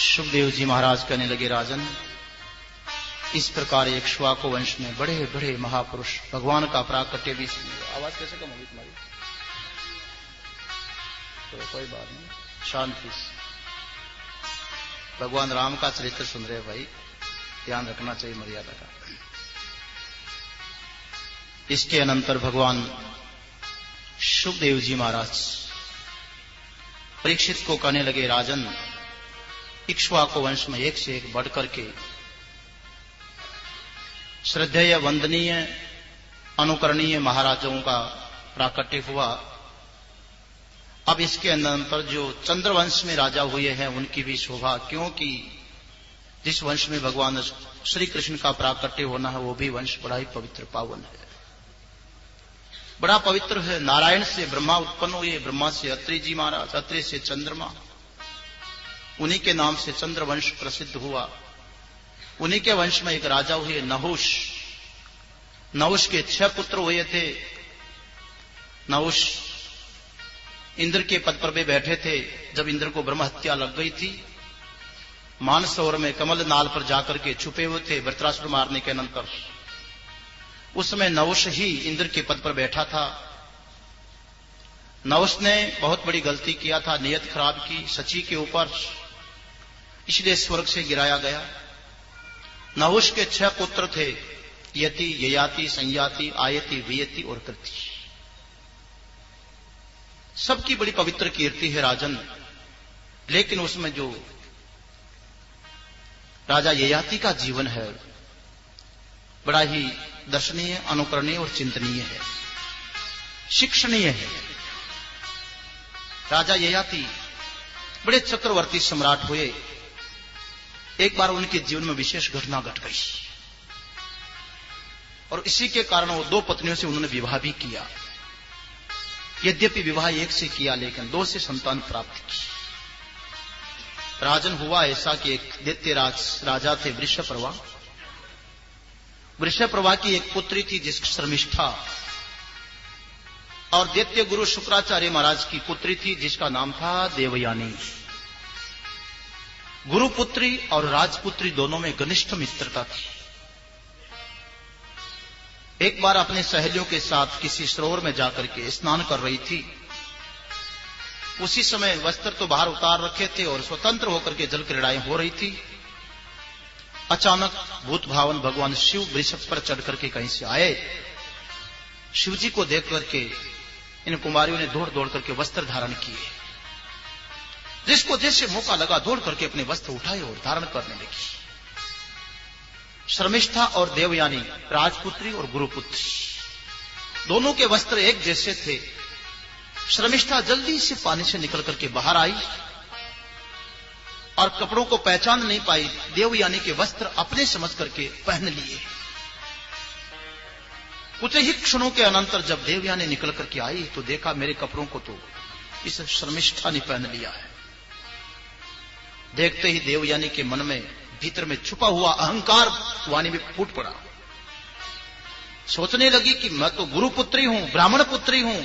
सुखदेव जी महाराज कहने लगे, राजन, इस प्रकार एक इक्ष्वाकु वंश में बड़े बड़े महापुरुष भगवान का प्राकट्य भी। आवाज कैसे कम होगी तुम्हारी? तो कोई बात नहीं, शांति से। भगवान राम का चरित्र सुन रहे भाई, ध्यान रखना चाहिए मर्यादा का। इसके अनंतर भगवान सुखदेव जी महाराज परीक्षित को कहने लगे, राजन, इक्ष्वाकु वंश में एक से एक बढ़कर के श्रद्धेय, वंदनीय, अनुकरणीय महाराजों का प्राकट्य हुआ। अब इसके अनंतर जो चंद्रवंश में राजा हुए हैं उनकी भी शोभा, क्योंकि जिस वंश में भगवान श्री कृष्ण का प्राकट्य होना है वो भी वंश बड़ा ही पवित्र पावन है, बड़ा पवित्र है। नारायण से ब्रह्मा उत्पन्न हुए, ब्रह्मा से अत्रि जी महाराज, अत्रि से चंद्रमा, उन्हीं के नाम से चंद्रवंश प्रसिद्ध हुआ। उन्हीं के वंश में एक राजा हुए नहुष। नहुष के 6 पुत्र हुए थे। नहुष इंद्र के पद पर भी बैठे थे। जब इंद्र को ब्रह्म हत्या लग गई थी, मानसरोवर में कमल नाल पर जाकर के छुपे हुए थे वृत्रासुर मारने के अनंतर। उस समय नहुष ही इंद्र के पद पर बैठा था। नहुष ने बहुत बड़ी गलती किया था, नियत खराब की सची के ऊपर, इसलिए स्वर्ग से गिराया गया। नहुष के 6 पुत्र थे, यति, ययाति, संयाति, आयति, वियति और कृति। सबकी बड़ी पवित्र कीर्ति है राजन। लेकिन उसमें जो राजा ययाति का जीवन है बड़ा ही दर्शनीय, अनुकरणीय और चिंतनीय है, शिक्षणीय है। राजा ययाति बड़े चक्रवर्ती सम्राट हुए। एक बार उनके जीवन में विशेष घटना घट गई और इसी के कारण वो 2 पत्नियों से उन्होंने विवाह भी किया। यद्यपि विवाह एक से किया लेकिन 2 से संतान प्राप्त की। राजन, हुआ ऐसा कि एक दैत्यराज राजा थे वृषप्रवा। वृषप्रवा की एक पुत्री थी जिसकी शर्मिष्ठा, और दैत्य गुरु शुक्राचार्य महाराज की पुत्री थी जिसका नाम था देवयानी। गुरुपुत्री और राजपुत्री दोनों में घनिष्ठ मित्रता थी। एक बार अपने सहेलियों के साथ किसी सरोवर में जाकर के स्नान कर रही थी। उसी समय वस्त्र तो बाहर उतार रखे थे और स्वतंत्र होकर के जल क्रीड़ाएं हो रही थी। अचानक भूत भावन भगवान शिव वृषभ पर चढ़ करके कहीं से आए। शिव जी को देख करके इन कुमारियों ने दौड़ दौड़ करके वस्त्र धारण किए। जिसको जैसे मौका लगा दौड़ करके अपने वस्त्र उठाए और धारण करने लगी। शर्मिष्ठा और देवयानी, राजपुत्री और गुरुपुत्री, दोनों के वस्त्र एक जैसे थे। शर्मिष्ठा जल्दी से पानी से निकल करके बाहर आई और कपड़ों को पहचान नहीं पाई। देवयानी के वस्त्र अपने समझ करके पहन लिए। कुछ ही क्षणों के अनंतर जब देवयानी निकल करके आई तो देखा मेरे कपड़ों को तो इस शर्मिष्ठा ने पहन लिया है। देखते ही देवयानी के मन में भीतर में छुपा हुआ अहंकार वाणी में फूट पड़ा। सोचने लगी कि मैं तो गुरुपुत्री हूं, ब्राह्मण पुत्री हूं,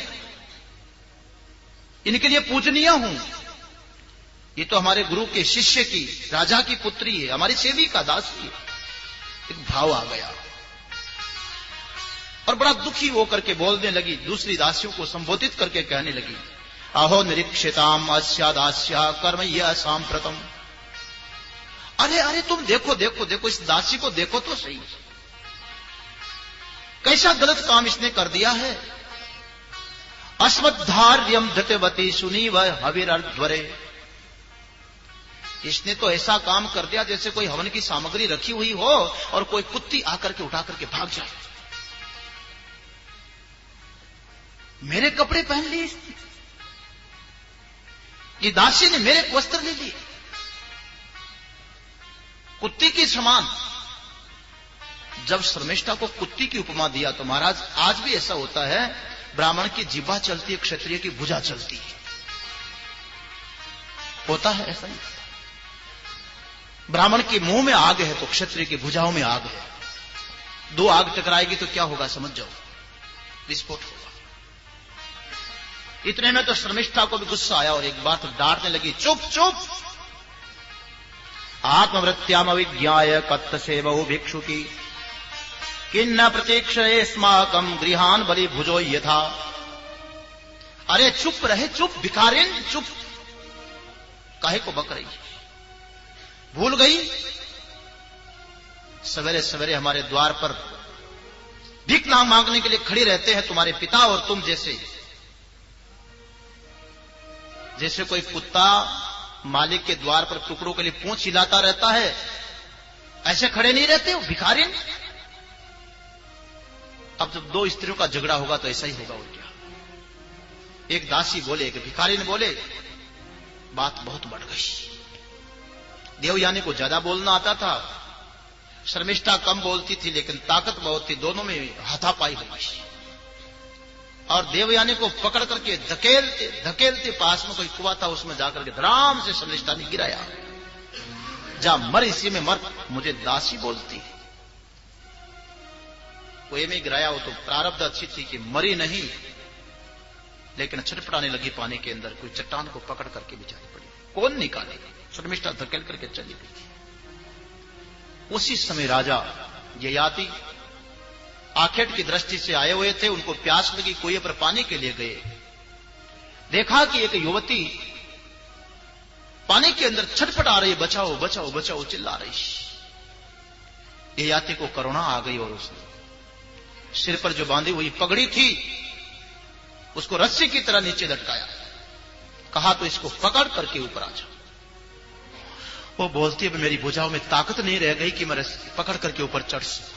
इनके लिए पूजनीय हूं। ये तो हमारे गुरु के शिष्य की, राजा की पुत्री है, हमारी सेविका, दासी है। एक भाव आ गया और बड़ा दुखी होकर के बोलने लगी। दूसरी दासियों को संबोधित करके कहने लगी, अहो निरीक्षिताम अस्या दास्या कर्म यह सांप्रतम। अरे अरे, तुम देखो देखो देखो, इस दासी को देखो तो सही, कैसा गलत काम इसने कर दिया है। अस्मद्धार्यम धृतवती सुनी वह हविरध्वरे। इसने तो ऐसा काम कर दिया जैसे कोई हवन की सामग्री रखी हुई हो और कोई कुत्ती आकर के उठा करके भाग जाए। मेरे कपड़े पहन लिए इसने, ये दासी ने मेरे वस्त्र ले लिए, कुत्ती के समान। जब शर्मिष्ठा को कुत्ती की उपमा दिया तो महाराज, आज भी ऐसा होता है, ब्राह्मण की जिह्वा चलती है, क्षत्रिय की भुजा चलती है। होता है ऐसा नहीं। ब्राह्मण के मुंह में आग है तो क्षत्रिय की भुजाओं में आग है। 2 आग टकराएगी तो क्या होगा समझ जाओ, विस्फोट होगा। इतने में तो शर्मिष्ठा को भी गुस्सा आया और एक बात डांटने लगी, चुप चुप, आत्मवृत्त्याम अविज्ञाय कत्त सेवौ भिक्षुकी किन्न प्रतीक्षये स्माकम गृहान बलि भुजो यथा। अरे चुप रहे, चुप भिखारिन, चुप, काहे को बक रही? भूल गई सवेरे सवेरे हमारे द्वार पर भीख ना मांगने के लिए खड़ी रहते हैं तुम्हारे पिता और तुम जैसे कोई कुत्ता मालिक के द्वार पर टुकड़ों के लिए पूंछ हिलाता रहता है, ऐसे खड़े नहीं रहते हो भिखारिन। अब जब दो स्त्रियों का झगड़ा होगा तो ऐसा ही होगा और क्या। एक दासी बोले, एक भिखारी ने बोले, बात बहुत बढ़ गई। देवयानी को ज्यादा बोलना आता था, शर्मिष्ठा कम बोलती थी लेकिन ताकत बहुत थी, दोनों में हाथापाई हो गई। और देवयानी को पकड़ करके धकेलते धकेलते पास में कोई कुआं था उसमें जाकर के धड़ाम से शर्मिष्ठा ने गिराया। जा मर, इसी में मर, मुझे दासी बोलती है। कुएं में गिराया, वो तो प्रारब्ध अच्छी थी कि मरी नहीं, लेकिन छटपटाने लगी पानी के अंदर। कोई चट्टान को पकड़ करके बिचारी पड़ी, कौन निकालेगा? शर्मिष्ठा धकेल करके चली गई। उसी समय राजा ययाति आखेट की दृष्टि से आए हुए थे, उनको प्यास लगी, कुएं पर पानी के लिए गए। देखा कि एक युवती पानी के अंदर छटपटा रही, बचाओ बचाओ बचाओ चिल्ला रही। ययाति को करुणा आ गई और उसने सिर पर जो बांधी हुई पगड़ी थी उसको रस्सी की तरह नीचे लटकाया। कहा तो इसको पकड़ करके ऊपर आ जाओ। वो बोलती है मेरी भुजाओं में ताकत नहीं रह गई कि मैं पकड़ करके ऊपर चढ़ सकूं।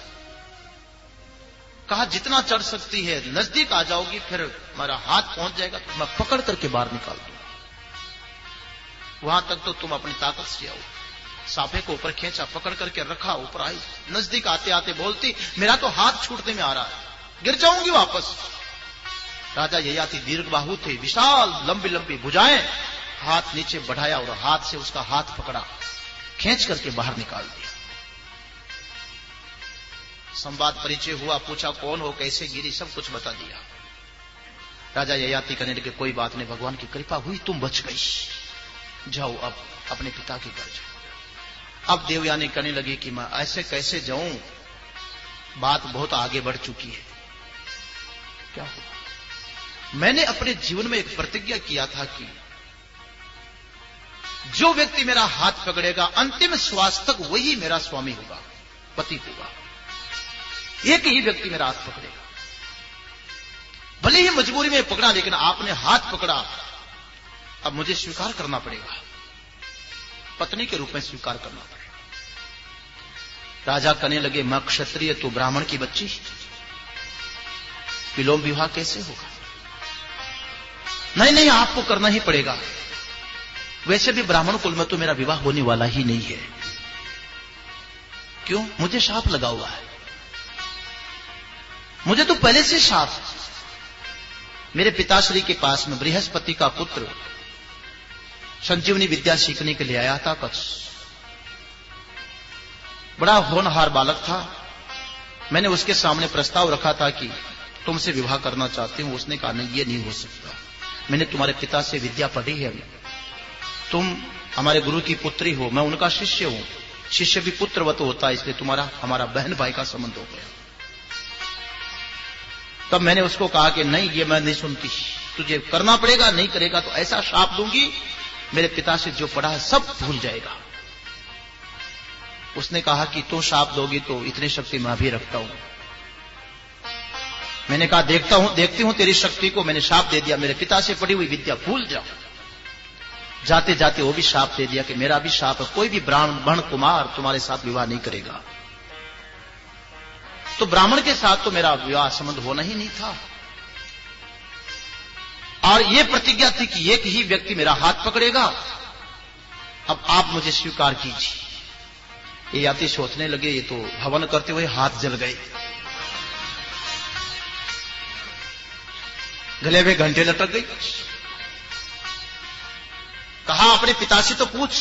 कहा जितना चढ़ सकती है, नजदीक आ जाओगी फिर मेरा हाथ पहुंच जाएगा तो मैं पकड़ करके बाहर निकाल दूंगा, वहां तक तो तुम अपनी ताकत से आओ। साफे को ऊपर खींचा, पकड़ करके रखा, ऊपर आई। नजदीक आते आते बोलती मेरा तो हाथ छूटने में आ रहा है, गिर जाऊंगी वापस। राजा ययाति दीर्घ बाहु थे, विशाल लंबी लंबी भुजाएं, हाथ नीचे बढ़ाया और हाथ से उसका हाथ पकड़ा, खींच करके बाहर निकाल दिया। संवाद परिचय हुआ, पूछा कौन हो, कैसे गिरी, सब कुछ बता दिया। राजा ययाति कहने लगे कोई बात नहीं, भगवान की कृपा हुई, तुम बच गई, जाओ अब अपने पिता के घर जाओ। अब देवयानी कहने लगी कि मैं ऐसे कैसे जाऊं, बात बहुत आगे बढ़ चुकी है। क्या हुआ? मैंने अपने जीवन में एक प्रतिज्ञा किया था कि जो व्यक्ति मेरा हाथ पकड़ेगा अंतिम श्वास तक वही मेरा स्वामी होगा, पति होगा। एक ही व्यक्ति मेरा हाथ पकड़ेगा, भले ही मजबूरी में पकड़ा, लेकिन आपने हाथ पकड़ा, अब मुझे स्वीकार करना पड़ेगा, पत्नी के रूप में स्वीकार करना पड़ेगा। राजा कहने लगे मैं क्षत्रिय, तो ब्राह्मण की बच्ची, विलोम विवाह कैसे होगा? नहीं नहीं, आपको करना ही पड़ेगा। वैसे भी ब्राह्मण कुल में तो मेरा विवाह होने वाला ही नहीं है। क्यों? मुझे शाप लगा हुआ है, मुझे तो पहले से शाप। मेरे पिताश्री के पास में बृहस्पति का पुत्र संजीवनी विद्या सीखने के लिए आया था कच्छ। बड़ा होनहार बालक था। मैंने उसके सामने प्रस्ताव रखा था कि तुमसे विवाह करना चाहती हूं। उसने कहा नहीं, ये नहीं हो सकता, मैंने तुम्हारे पिता से विद्या पढ़ी है, तुम हमारे गुरु की पुत्री हो, मैं उनका शिष्य हूं, शिष्य भी पुत्रवत होता है, इसलिए तुम्हारा हमारा बहन भाई का संबंध हो गया। तब मैंने उसको कहा कि नहीं, ये मैं नहीं सुनती, तुझे करना पड़ेगा, नहीं करेगा तो ऐसा शाप दूंगी मेरे पिता से जो पढ़ा है सब भूल जाएगा। उसने कहा कि तुम शाप दोगी तो इतनी शक्ति मैं भी रखता हूं। मैंने कहा देखती हूं तेरी शक्ति को। मैंने शाप दे दिया, मेरे पिता से पढ़ी हुई विद्या भूल जाओ। जाते जाते वो भी शाप दे दिया कि मेरा भी शाप है, कोई भी ब्राह्मण कुमार तुम्हारे साथ विवाह नहीं करेगा। तो ब्राह्मण के साथ तो मेरा विवाह संबंध होना ही नहीं था। और यह प्रतिज्ञा थी कि एक ही व्यक्ति मेरा हाथ पकड़ेगा, अब आप मुझे स्वीकार कीजिए। ये याति सोचने लगे ये तो हवन करते हुए हाथ जल गए, गले में घंटे लटक गई। कहा अपने पिता से तो पूछ।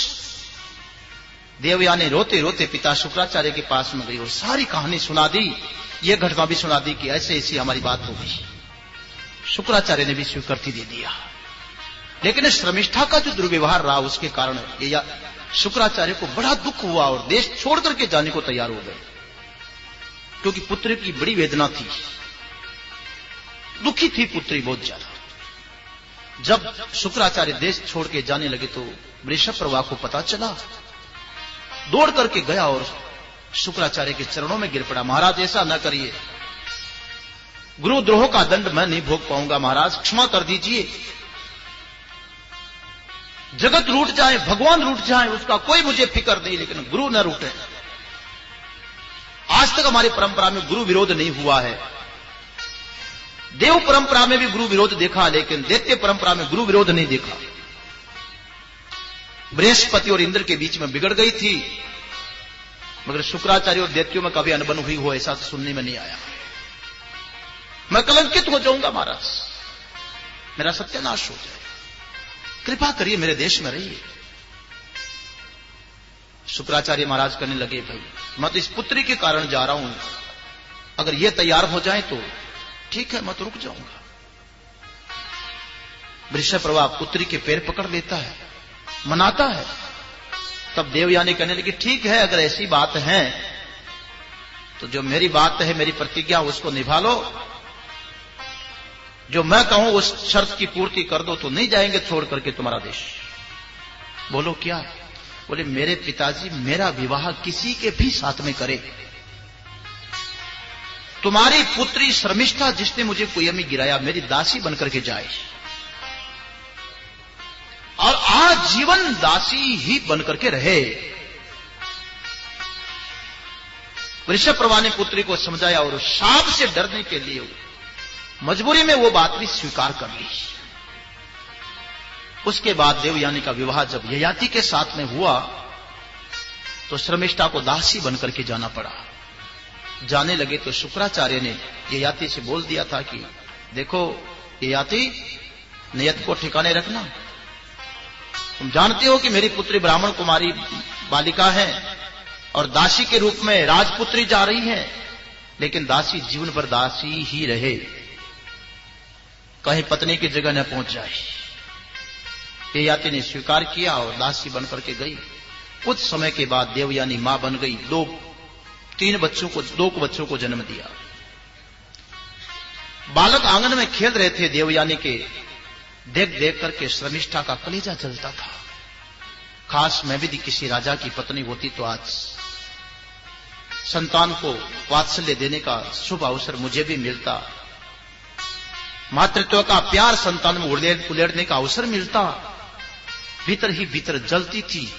देवयानी रोते रोते पिता शुक्राचार्य के पास में गई और सारी कहानी सुना दी, यह घटना भी सुना दी कि ऐसे ऐसी हमारी बात हो गई। शुक्राचार्य ने भी स्वीकृति दे दिया, लेकिन शर्मिष्ठा का जो दुर्व्यवहार रहा उसके कारण शुक्राचार्य को बड़ा दुख हुआ और देश छोड़ करके जाने को तैयार हो गए, क्योंकि पुत्र की बड़ी वेदना थी, दुखी थी पुत्री बहुत ज्यादा। जब शुक्राचार्य देश छोड़ के जाने लगे तो वृषभप्रभा को पता चला, दौड़ करके गया और शुक्राचार्य के चरणों में गिर पड़ा। महाराज ऐसा न करिए, गुरुद्रोह का दंड मैं नहीं भोग पाऊंगा, महाराज क्षमा कर दीजिए। जगत रूठ जाए, भगवान रूठ जाए, उसका कोई मुझे फिक्र नहीं, लेकिन गुरु न रूठे। आज तक हमारी परंपरा में गुरु विरोध नहीं हुआ है। देव परंपरा में भी गुरु विरोध देखा, लेकिन दैत्य परंपरा में गुरु विरोध नहीं देखा। बृहस्पति और इंद्र के बीच में बिगड़ गई थी, मगर शुक्राचार्य और दैत्यों में कभी अनबन हुई हो ऐसा सुनने में नहीं आया। मैं कलंकित हो जाऊंगा महाराज, मेरा सत्यानाश हो जाए, कृपा करिए मेरे देश में रहिए। शुक्राचार्य महाराज कहने लगे, भाई मैं तो इस पुत्री के कारण जा रहा हूं, अगर ये तैयार हो जाए तो ठीक है, मैं तो रुक जाऊंगा। वृषभप्रभा पुत्री के पैर पकड़ लेता है, मनाता है। तब देवयानी कहने लगी, ठीक है, अगर ऐसी बात है तो जो मेरी बात है, मेरी प्रतिज्ञा, उसको निभा लो। जो मैं कहूं उस शर्त की पूर्ति कर दो तो नहीं जाएंगे छोड़ करके तुम्हारा देश। बोलो क्या? बोले, मेरे पिताजी मेरा विवाह किसी के भी साथ में करे, तुम्हारी पुत्री शर्मिष्ठा जिसने मुझे कुएं में गिराया मेरी दासी बनकर के जाए, और आजीवन दासी ही बनकर के रहे। वृषभप्रभा ने पुत्री को समझाया और शाप से डरने के लिए मजबूरी में वो बात भी स्वीकार कर ली। उसके बाद देवयानी का विवाह जब ययाति के साथ में हुआ तो शर्मिष्ठा को दासी बनकर के जाना पड़ा। जाने लगे तो शुक्राचार्य ने ययाति से बोल दिया था कि देखो ययाति, नियत को ठिकाने रखना। तुम जानते हो कि मेरी पुत्री ब्राह्मण कुमारी बालिका है और दासी के रूप में राजपुत्री जा रही है, लेकिन दासी जीवन भर दासी ही रहे, कहीं पत्नी की जगह न पहुंच जाए। ययाति ने स्वीकार किया और दासी बनकर के गई। कुछ समय के बाद देवयानी मां बन गई, दो बच्चों को जन्म दिया। बालक आंगन में खेल रहे थे देवयानी के, देख देख करके शर्मिष्ठा का कलेजा जलता था। काश मैं भी किसी राजा की पत्नी होती तो आज संतान को वात्सल्य देने का शुभ अवसर मुझे भी मिलता, मातृत्व का प्यार संतान में उड़ेरने का अवसर मिलता। भीतर ही भीतर जलती थी,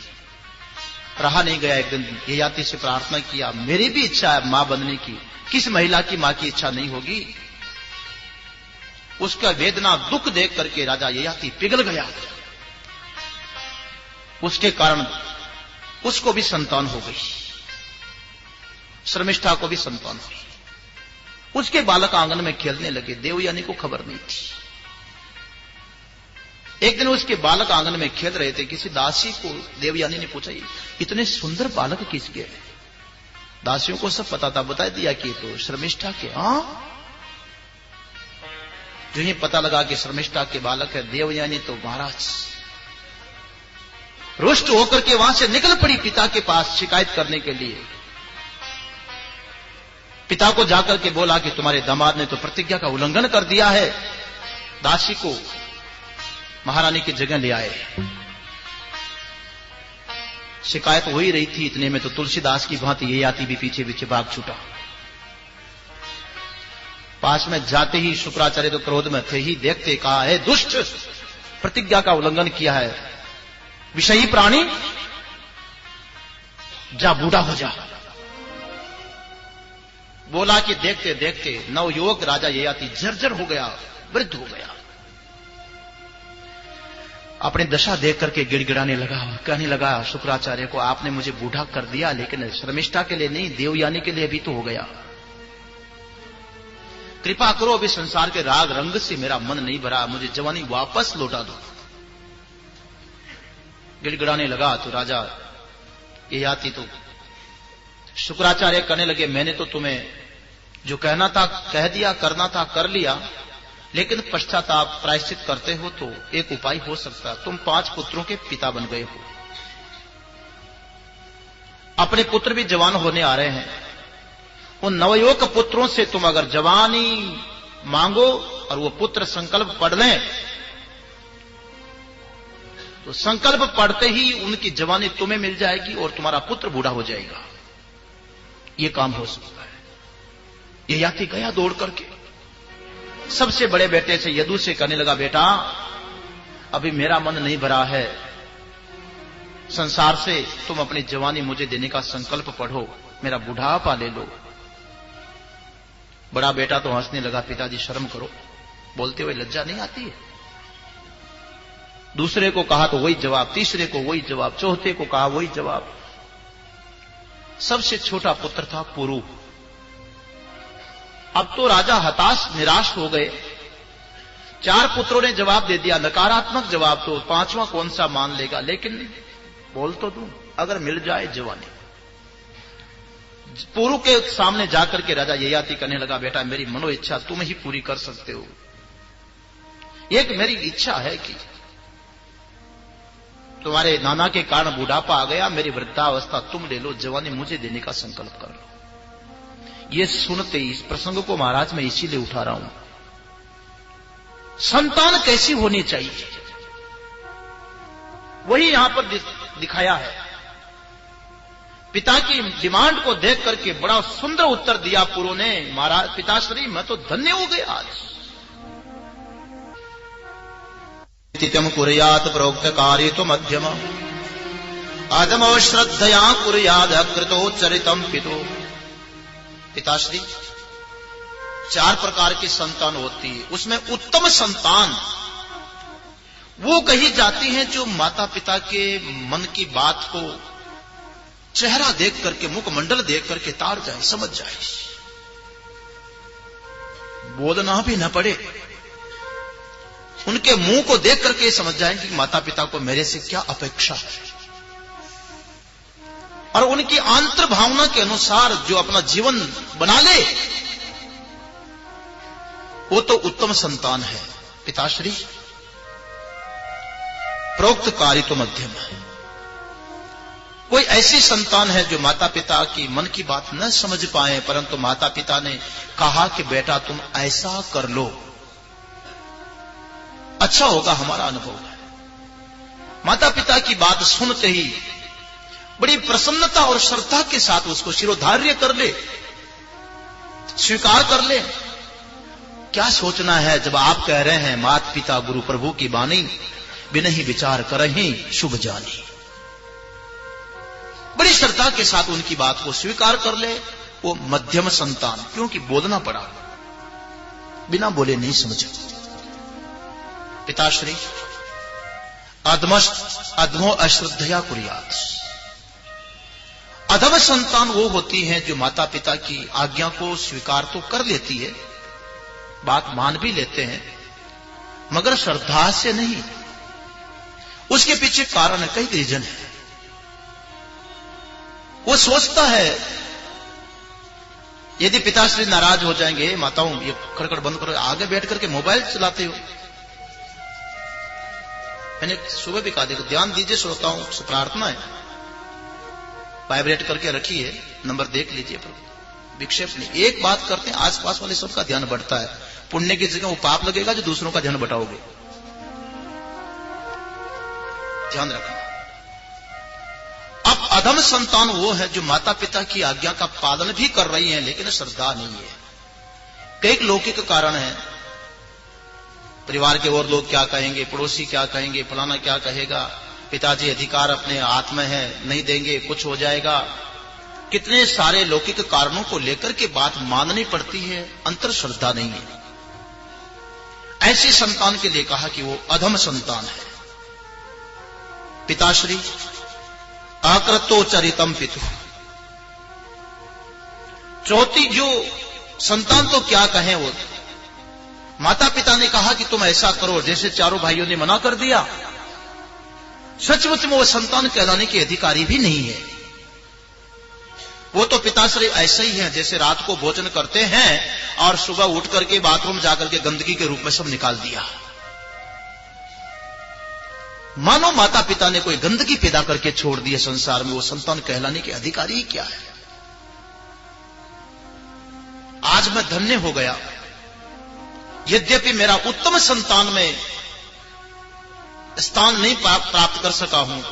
रहा नहीं गया। एक दिन ययाति से प्रार्थना किया, मेरी भी इच्छा है मां बनने की, किस महिला की मां की इच्छा नहीं होगी। उसका वेदना दुख देख करके राजा ययाति पिघल गया। उसके कारण उसको भी संतान हो गई, शर्मिष्ठा को भी संतान हुई। उसके बालक आंगन में खेलने लगे, देवयानी को खबर नहीं थी। एक दिन उसके बालक आंगन में खेल रहे थे, किसी दासी को देवयानी ने पूछा, इतने सुंदर बालक किसके हैं? दासियों को सब पता था, बता दिया कि तो शर्मिष्ठा के। हाँ, जो ही पता लगा कि शर्मिष्ठा के बालक है, देवयानी तो महाराज रुष्ट होकर के वहां से निकल पड़ी पिता के पास शिकायत करने के लिए। पिता को जाकर के बोला कि तुम्हारे दामाद ने तो प्रतिज्ञा का उल्लंघन कर दिया है, दासी को महारानी की जगह ले आए। शिकायत हो ही रही थी, इतने में तो तुलसीदास की भांति ययाति भी पीछे पीछे भाग छूटा। पास में जाते ही शुक्राचार्य तो क्रोध में थे ही, देखते कहा, है दुष्ट, प्रतिज्ञा का उल्लंघन किया है, विषयी प्राणी, जा बूढ़ा हो जा। बोला कि देखते देखते नवयुवक राजा ययाति जर्जर हो गया, वृद्ध हो गया। अपनी दशा देख करके गिड़गिड़ाने लगा, कहने लगा शुक्राचार्य को, आपने मुझे बूढ़ा कर दिया, लेकिन शर्मिष्ठा के लिए नहीं, देवयानी के लिए भी तो हो गया। कृपा करो, अभी संसार के राग रंग से मेरा मन नहीं भरा, मुझे जवानी वापस लौटा दो। गिड़गिड़ाने लगा तो राजा ययाति तो शुक्राचार्य कहने लगे, मैंने तो तुम्हें जो कहना था कह दिया, करना था कर लिया, लेकिन पश्चाताप प्रायश्चित करते हो तो एक उपाय हो सकता, तुम 5 पुत्रों के पिता बन गए हो। अपने पुत्र भी जवान होने आ रहे हैं, उन नवयुवक पुत्रों से तुम अगर जवानी मांगो और वो पुत्र संकल्प पढ़ लें तो संकल्प पढ़ते ही उनकी जवानी तुम्हें मिल जाएगी और तुम्हारा पुत्र बूढ़ा हो जाएगा। ये काम हो सकता है। ये याति गया दौड़ करके सबसे बड़े बेटे से यदु से कहने लगा, बेटा अभी मेरा मन नहीं भरा है संसार से, तुम अपनी जवानी मुझे देने का संकल्प पढ़ो, मेरा बुढ़ापा ले लो। बड़ा बेटा तो हंसने लगा, पिताजी शर्म करो, बोलते हुए लज्जा नहीं आती है। दूसरे को कहा तो वही जवाब, तीसरे को वही जवाब, चौथे को कहा वही जवाब। सबसे छोटा पुत्र था पुरु। अब तो राजा हताश निराश हो गए। 4 पुत्रों ने जवाब दे दिया, नकारात्मक जवाब, तो 5वां कौन सा मान लेगा। लेकिन बोल तो दूं, अगर मिल जाए जवानी। पुरु के सामने जाकर के राजा ययाति कहने लगा, बेटा मेरी मनो इच्छा तुम ही पूरी कर सकते हो। एक मेरी इच्छा है कि तुम्हारे नाना के कारण बुढ़ापा आ गया, मेरी वृद्धावस्था तुम ले लो, जवानी मुझे देने का संकल्प कर लो। ये सुनते ही इस प्रसंग को महाराज मैं इसीलिए उठा रहा हूं, संतान कैसी होनी चाहिए वही यहां पर दिखाया है। पिता की डिमांड को देख करके बड़ा सुंदर उत्तर दिया पुरु ने, महाराज पिताश्री मैं तो धन्य हो गए आज। तितम कुर्यात प्रोक्त कार्य तो मध्यम आदमो श्रद्धया कुर्याद कृतो चरितम पितो। पिताश्री 4 प्रकार की संतान होती है, उसमें उत्तम संतान वो कही जाती है जो माता पिता के मन की बात को चेहरा देख करके, मुखमंडल देख करके ताड़ जाए, समझ जाए, बोलना भी न पड़े, उनके मुंह को देख करके समझ जाए कि माता पिता को मेरे से क्या अपेक्षा है, और उनकी आंतर भावना के अनुसार जो अपना जीवन बना ले वो तो उत्तम संतान है। पिताश्री प्रोक्त कार्य तो मध्यम है। कोई ऐसी संतान है जो माता पिता की मन की बात न समझ पाए, परंतु माता पिता ने कहा कि बेटा तुम ऐसा कर लो, अच्छा होगा, हमारा अनुभव है। माता पिता की बात सुनते ही बड़ी प्रसन्नता और श्रद्धा के साथ उसको शिरोधार्य कर ले, स्वीकार कर ले। क्या सोचना है जब आप कह रहे हैं माता पिता गुरु प्रभु की बानी, बिनहि विचार करहीं शुभ जानी। बड़ी श्रद्धा के साथ उनकी बात को स्वीकार कर ले, वो मध्यम संतान, क्योंकि बोलना पड़ा, बिना बोले नहीं समझे। पिताश्री अधमो अश्रद्धया कुर्यात्। अधम संतान वो होती हैं जो माता पिता की आज्ञा को स्वीकार तो कर लेती है, बात मान भी लेते हैं, मगर श्रद्धा से नहीं। उसके पीछे कारण है, कई रीजन है। वो सोचता है यदि पिताश्री नाराज हो जाएंगे, माताओं ये खड़खड़ बंद करो, आगे बैठ करके मोबाइल चलाते हो। मैंने सुबह भी कहा, देखो ध्यान दीजिए श्रोताओं से प्रार्थना है, वाइब्रेट करके रखिए, नंबर देख लीजिए, विक्षेप नहीं। एक बात करते हैं, आसपास वाले सबका ध्यान बढ़ता है, पुण्य की जगह वो पाप लगेगा जो दूसरों का ध्यान बटाओगे। ध्यान रखना। अब अधम संतान वो है जो माता पिता की आज्ञा का पालन भी कर रही है लेकिन श्रद्धा नहीं है। कई लौकिक कारण है, परिवार के और लोग क्या कहेंगे, पड़ोसी क्या कहेंगे, फलाना क्या कहेगा, पिताजी अधिकार अपने हाथ में है, नहीं देंगे कुछ हो जाएगा। कितने सारे लौकिक कारणों को लेकर के बात माननी पड़ती है, अंतर श्रद्धा नहीं है। ऐसी संतान के लिए कहा कि वो अधम संतान है। पिताश्री आकृतो चरितम पितु। चौथी जो संतान तो क्या कहें, वो माता पिता ने कहा कि तुम ऐसा करो, जैसे चारों भाइयों ने मना कर दिया, सचमुच में वो संतान कहलाने के अधिकारी भी नहीं है। वो तो पिताश्री ऐसे ही हैं जैसे रात को भोजन करते हैं और सुबह उठ करके बाथरूम जाकर के गंदगी के रूप में सब निकाल दिया। मानो माता पिता ने कोई गंदगी पैदा करके छोड़ दी है संसार में, वो संतान कहलाने के अधिकारी ही क्या है। आज मैं धन्य हो गया, यद्यपि मेरा उत्तम संतान में स्थान नहीं प्राप्त कर सका हूं,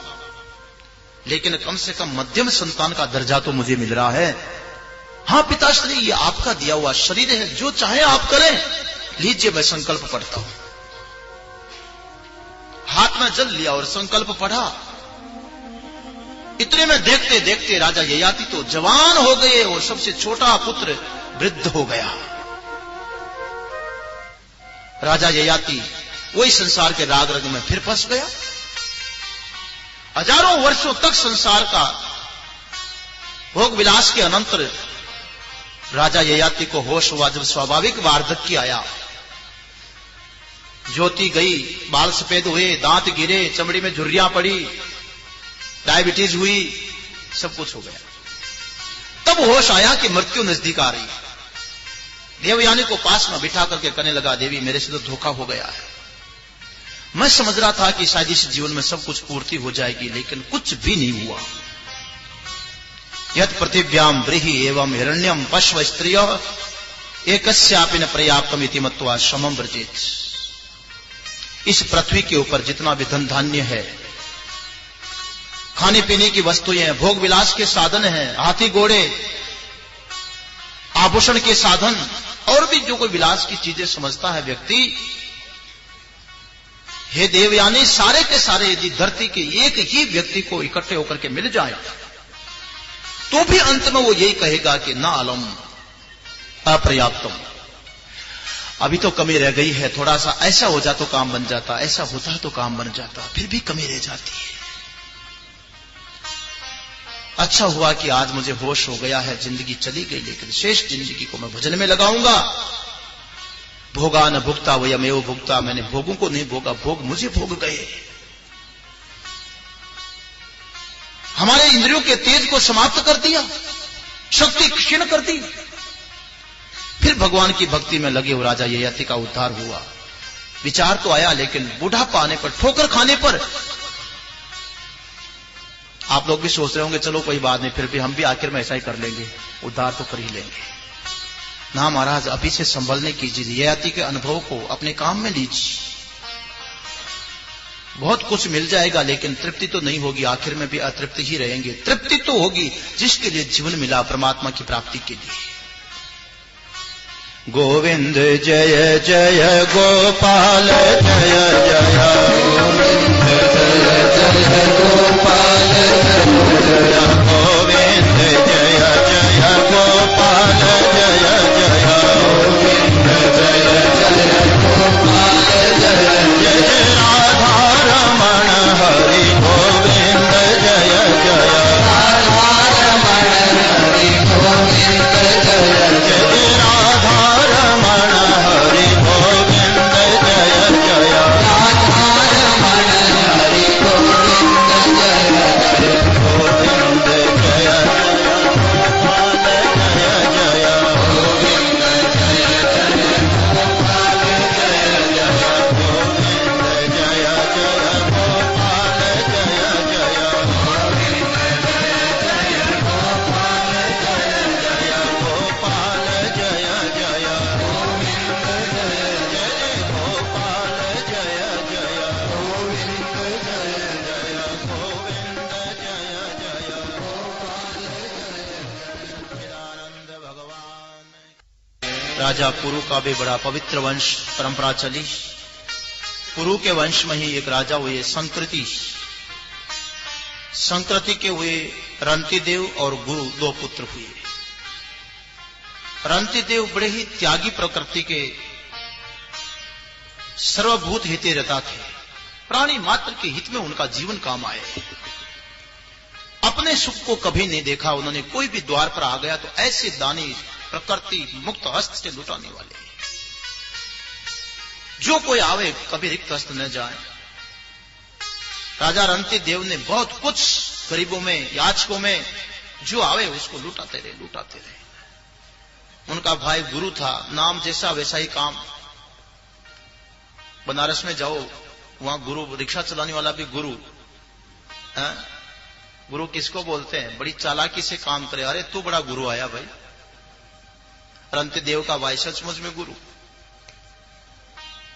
लेकिन कम से कम मध्यम संतान का दर्जा तो मुझे मिल रहा है। हां पिताश्री, ये आपका दिया हुआ शरीर है, जो चाहे आप करें, लीजिए मैं संकल्प पढ़ता हूं। हाथ में जल लिया और संकल्प पढ़ा। इतने में देखते देखते राजा ययाति तो जवान हो गए और सबसे छोटा पुत्र वृद्ध हो गया। राजा ययाति वही संसार के राग रंग में फिर फंस गया। हजारों वर्षों तक संसार का भोग विलास के अनंतर राजा ययाति को होश हुआ जब स्वाभाविक वार्धक्य आया। ज्योति गई, बाल सफेद हुए, दांत गिरे, चमड़ी में झुर्रियां पड़ी, डायबिटीज हुई, सब कुछ हो गया। तब होश आया कि मृत्यु नजदीक आ रही है। देवयानी को पास में बिठा करके कहने लगा, देवी मेरे से तो धोखा हो गया है। मैं समझ रहा था कि शायद इस जीवन में सब कुछ पूर्ति हो जाएगी, लेकिन कुछ भी नहीं हुआ। यत् पृथिव्याम ब्रीहि एवं हिरण्यम पश्व स्त्रियः एकस्यापि न पर्याप्तम इति मत्वा शमं व्रजेत्। इस पृथ्वी के ऊपर जितना भी धन धान्य है, खाने पीने की वस्तुएं, भोग विलास के साधन हैं, हाथी घोड़े, आभूषण के साधन, और भी जो कोई विलास की चीजें समझता है व्यक्ति, हे देवयानी, सारे के सारे यदि धरती के एक ही व्यक्ति को इकट्ठे होकर के मिल जाए तो भी अंत में वो यही कहेगा कि ना अलम अपर्याप्तम, अभी तो कमी रह गई है, थोड़ा सा ऐसा हो जाता तो काम बन जाता, ऐसा होता तो काम बन जाता, फिर भी कमी रह जाती है। अच्छा हुआ कि आज मुझे होश हो गया है, जिंदगी चली गई, लेकिन शेष जिंदगी को मैं भजन में लगाऊंगा। भोगा न भुगता वयमेव भुगता, मैंने भोगों को नहीं भोगा, भोग मुझे भोग गए। हमारे इंद्रियों के तेज को समाप्त कर दिया, शक्ति क्षीण कर दी। फिर भगवान की भक्ति में लगे हो राजा ययाति का उद्धार हुआ। विचार तो आया, लेकिन बुढ़ापा आने पर, ठोकर खाने पर, आप लोग भी सोच रहे होंगे चलो कोई बात नहीं, फिर भी हम भी आखिर में ऐसा ही कर लेंगे, उद्धार तो कर ही लेंगे। ना महाराज, अभी से संभलने कीजिए, ययाति के अनुभव को अपने काम में लीजिए। बहुत कुछ मिल जाएगा, लेकिन तृप्ति तो नहीं होगी, आखिर में भी अतृप्ति ही रहेंगे। तृप्ति तो होगी जिसके लिए जीवन मिला, परमात्मा की प्राप्ति के लिए। गोविंद जय जय गोपाल जय जय, गोविंद जय जय गोपाल जय जय, गोविंद जय जय गोपाल जय जय, गोविंद जय जय गोपाल जय जय, राधा रमण हरि गोविंद जय जय, राधा रमण हरि गोविंद जय जय, राधा रमण हरि गोविंद जय जय, राधा रमण हरि गोविंद जय जय, गोविंद जय जय गोपाल जय जय, गोविंद जय जय गोपाल जय जय, गोविंद जय जय गोपाल जय जय, गोविंद जय जय गोपाल जय जय, गोपाल जय जय, गोविंद जय जय गोपाल जय जय, गोविंद जय जय, गोविंद जय जय गोपाल जय। आनंद भगवान। राजा पुरु का भी बड़ा पवित्र वंश परंपरा चली। पुरु के वंश में ही एक राजा हुए संकृति। संकृति के हुए रंतिदेव और गुरु, दो पुत्र हुए। रंतिदेव बड़े ही त्यागी प्रकृति के, सर्वभूत हिते रहता थे। प्राणी मात्र के हित में उनका जीवन काम आए। अपने सुख को कभी नहीं देखा उन्होंने। कोई भी द्वार पर आ गया तो ऐसे दानी, प्रकृति मुक्त हस्त से लुटाने वाले। जो कोई आवे कभी रिक्त हस्त न जाए। राजा रंतिदेव ने बहुत कुछ गरीबों में, याचकों में, जो आवे उसको लुटाते रहे, लुटाते रहे। उनका भाई गुरु था, नाम जैसा वैसा ही काम। बनारस में जाओ, वहां गुरु, रिक्शा चलाने वाला भी गुरु है? गुरु किसको बोलते हैं? बड़ी चालाकी से काम करे। अरे तू बड़ा गुरु आया भाई, रंतिदेव का भाई सचमुच में गुरु।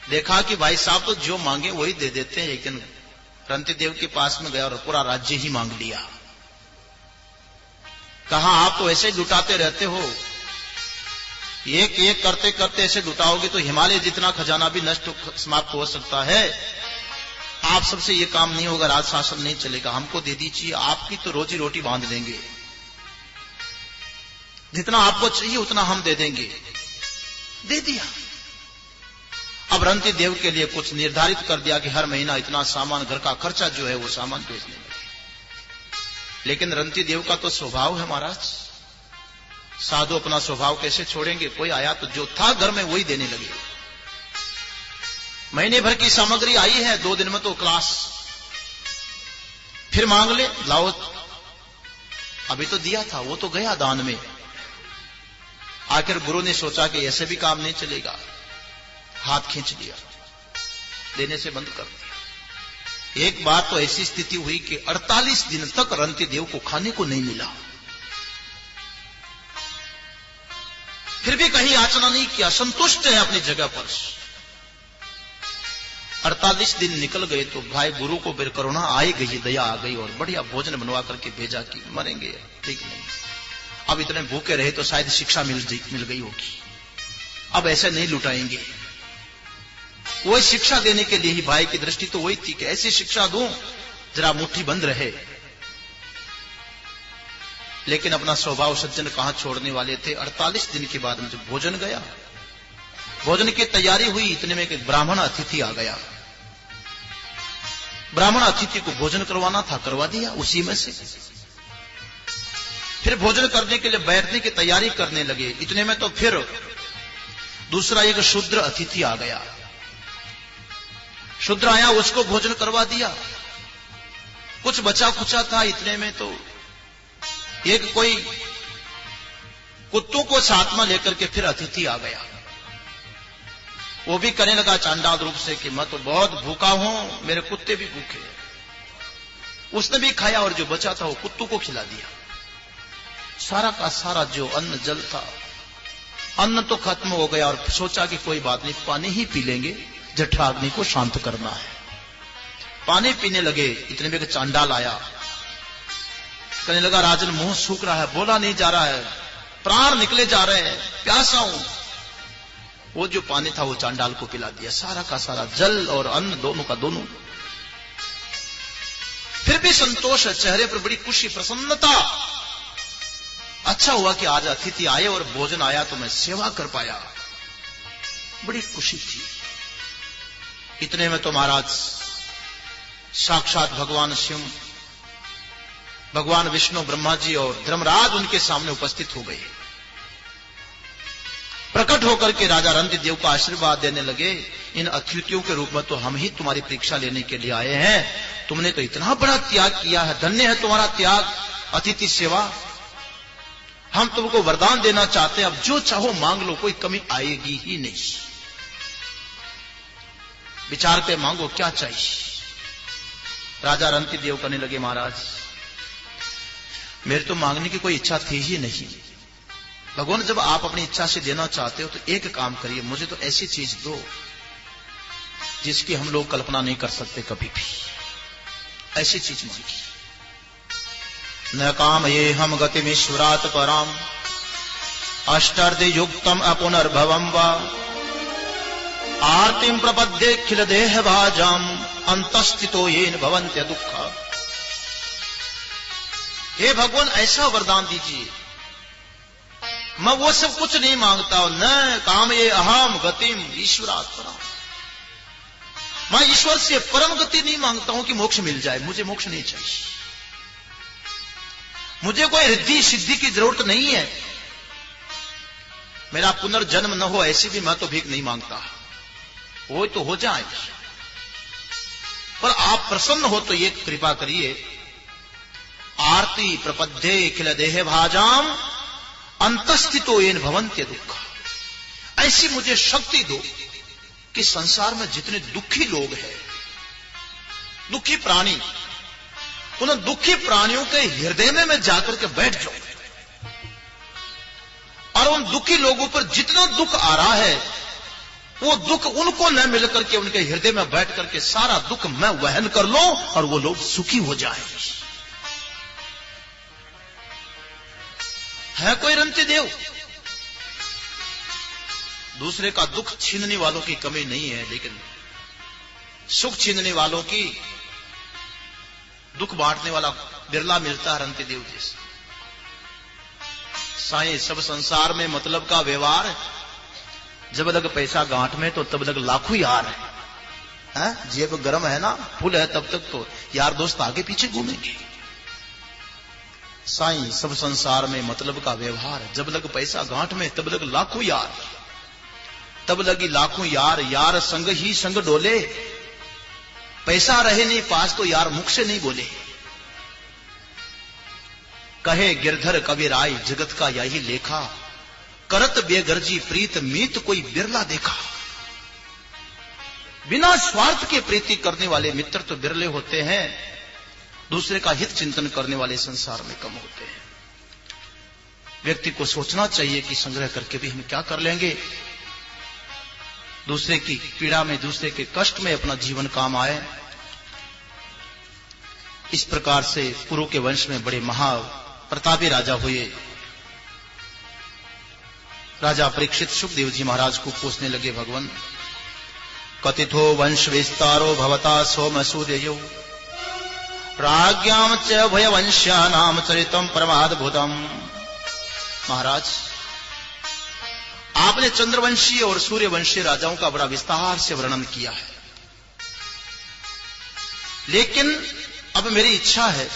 देखा कि भाई साहब तो जो मांगे वही दे देते हैं। एक दिन रंतिदेव के पास में गया और पूरा राज्य ही मांग लिया। कहा आप तो ऐसे लुटाते रहते हो, एक एक करते करते ऐसे लुटाओगे तो हिमालय जितना खजाना भी नष्ट समाप्त हो सकता है। आप सबसे ये काम नहीं होगा, राज शासन नहीं चलेगा, हमको दे दीजिए, आपकी तो रोजी रोटी बांध लेंगे, जितना आपको चाहिए उतना हम दे देंगे। दे दिया। अब रंतिदेव के लिए कुछ निर्धारित कर दिया कि हर महीना इतना सामान, घर का खर्चा जो है वो सामान भेजने लगे। लेकिन रंतिदेव का तो स्वभाव है महाराज, साधु अपना स्वभाव कैसे छोड़ेंगे? कोई आया तो जो था घर में वही देने लगे। महीने भर की सामग्री आई है, 2 दिन में तो क्लास। फिर मांग ले, लाओ, अभी तो दिया था, वो तो गया दान में। आखिर गुरु ने सोचा कि ऐसे भी काम नहीं चलेगा, हाथ खींच लिया, देने से बंद कर दिया। एक बार तो ऐसी स्थिति हुई कि 48 दिन तक रंतिदेव को खाने को नहीं मिला। फिर भी कहीं याचना नहीं किया, संतुष्ट है अपनी जगह पर। 48 दिन निकल गए तो भाई गुरु को फिर करुणा आई गई, दया आ गई और बढ़िया भोजन बनवा करके भेजा कि मरेंगे ठीक नहीं, अब इतने भूखे रहे तो शायद शिक्षा मिल गई होगी, अब ऐसे नहीं लुटाएंगे। वही शिक्षा देने के लिए ही भाई की दृष्टि तो वही थी कि ऐसी शिक्षा दूं जरा मुट्ठी बंद रहे। लेकिन अपना स्वभाव सज्जन कहां छोड़ने वाले थे। 48 दिन के बाद जब भोजन गया, भोजन की तैयारी हुई, इतने में एक ब्राह्मण अतिथि आ गया। ब्राह्मण अतिथि को भोजन करवाना था, करवा दिया उसी में से। फिर भोजन करने के लिए बैठने की तैयारी करने लगे। इतने में तो फिर दूसरा एक शूद्र अतिथि आ गया। शूद्र आया, उसको भोजन करवा दिया। कुछ बचा खुचा था, इतने में तो एक कोई कुत्तों को साथ में लेकर के फिर अतिथि आ गया। वो भी करने लगा चांडाल रूप से कि मैं तो बहुत भूखा हूं, मेरे कुत्ते भी भूखे। उसने भी खाया और जो बचा था वो कुत्तों को खिला दिया। सारा का सारा जो अन्न जल था, अन्न तो खत्म हो गया और सोचा कि कोई बात नहीं, पानी ही पी लेंगे, जठराग्नि को शांत करना है। पानी पीने लगे, इतने में चांडाल आया, कहने लगा राजन मुंह सूख रहा है, बोला नहीं जा रहा है, प्राण निकले जा रहे हैं, प्यासा हूं। वो जो पानी था वो चांडाल को पिला दिया, सारा का सारा जल और अन्न दोनों का दोनों। फिर भी संतोष है चेहरे पर, बड़ी खुशी प्रसन्नता। अच्छा हुआ कि आज अतिथि आए और भोजन आया तो मैं सेवा कर पाया, बड़ी खुशी थी। इतने में तो महाराज साक्षात भगवान शिव, भगवान विष्णु, ब्रह्मा जी और धर्मराज उनके सामने उपस्थित हो गए। प्रकट होकर के राजा रंतिदेव को आशीर्वाद देने लगे, इन अतिथियों के रूप में तो हम ही तुम्हारी परीक्षा लेने के लिए आए हैं। तुमने तो इतना बड़ा त्याग किया है, धन्य है तुम्हारा त्याग, अतिथि सेवा। हम तुमको वरदान देना चाहते हैं, अब जो चाहो मांग लो, कोई कमी आएगी ही नहीं। विचार पे मांगो क्या चाहिए। राजा रंतिदेव कहने लगे महाराज मेरे तो मांगने की कोई इच्छा थी ही नहीं। भगवान जब आप अपनी इच्छा से देना चाहते हो तो एक काम करिए, मुझे तो ऐसी चीज दो जिसकी हम लोग कल्पना नहीं कर सकते कभी भी। ऐसी चीज मांगी। न काम ये हम गतिमीश्वरात पराम अष्टार्ध युक्तम अपुनर्भवम वा आरतीम प्रपद्ये खिल देह भाजाम अंतस्थितो येन भवन्त्य दुःखा। हे भगवान ऐसा वरदान दीजिए, मैं वो सब कुछ नहीं मांगता हूं। न काम ये अहम गतिम ईश्वरात पराम, मैं ईश्वर से परम गति नहीं मांगता हूं कि मोक्ष मिल जाए, मुझे मोक्ष नहीं चाहिए। मुझे कोई रिद्धि सिद्धि की जरूरत नहीं है, मेरा पुनर्जन्म न हो ऐसी भी मैं तो भीख नहीं मांगता, वो तो हो जाए। पर आप प्रसन्न हो तो ये कृपा करिए, आरती प्रपद्ये खिल देह भाजाम अंतस्थितो येन भवन्त्य दुःख। ऐसी मुझे शक्ति दो कि संसार में जितने दुखी लोग हैं दुखी प्राणी, उन दुखी प्राणियों के हृदय में मैं जाकर के बैठ जाऊं और उन दुखी लोगों पर जितना दुख आ रहा है वो दुख उनको न मिलकर के उनके हृदय में बैठ करके सारा दुख मैं वहन कर लूं और वो लोग सुखी हो जाएं। है कोई रंती देव? दूसरे का दुख छीनने वालों की कमी नहीं है, लेकिन सुख छीनने वालों की, दुख बांटने वाला बिरला मिलता है रंती देव जी से। साईं सब संसार में मतलब का व्यवहार, जब लग पैसा गांठ में तो तब लग लाखों यार है, जेब गर्म है ना, फुल है, तब तक तो यार दोस्त आगे पीछे घूमेंगे। साईं सब संसार में मतलब का व्यवहार, जब लग पैसा गांठ में तब लग लाखों यार, तब लगी लाखों यार, यार संग ही संग डोले, पैसा रहे नहीं पास तो यार मुख से नहीं बोले। कहे गिरधर कबीराई जगत का यही लेखा, करत बेगर्जी प्रीत मीत कोई बिरला देखा। बिना स्वार्थ के प्रीति करने वाले मित्र तो बिरले होते हैं, दूसरे का हित चिंतन करने वाले संसार में कम होते हैं। व्यक्ति को सोचना चाहिए कि संग्रह करके भी हम क्या कर लेंगे, दूसरे की पीड़ा में, दूसरे के कष्ट में अपना जीवन काम आए। इस प्रकार से कुरु के वंश में बड़े महा प्रतापी राजा हुए। राजा परीक्षित सुखदेव जी महाराज को पूछने लगे, भगवान कथितो वंश विस्तारो भवता सोम सूर्यो राज्ञाम च भयवंश्यानाम चरितम परमाद्भुतम। महाराज, आपने चंद्रवंशीय और सूर्यवंशीय राजाओं का बड़ा विस्तार से वर्णन किया है, लेकिन अब मेरी इच्छा है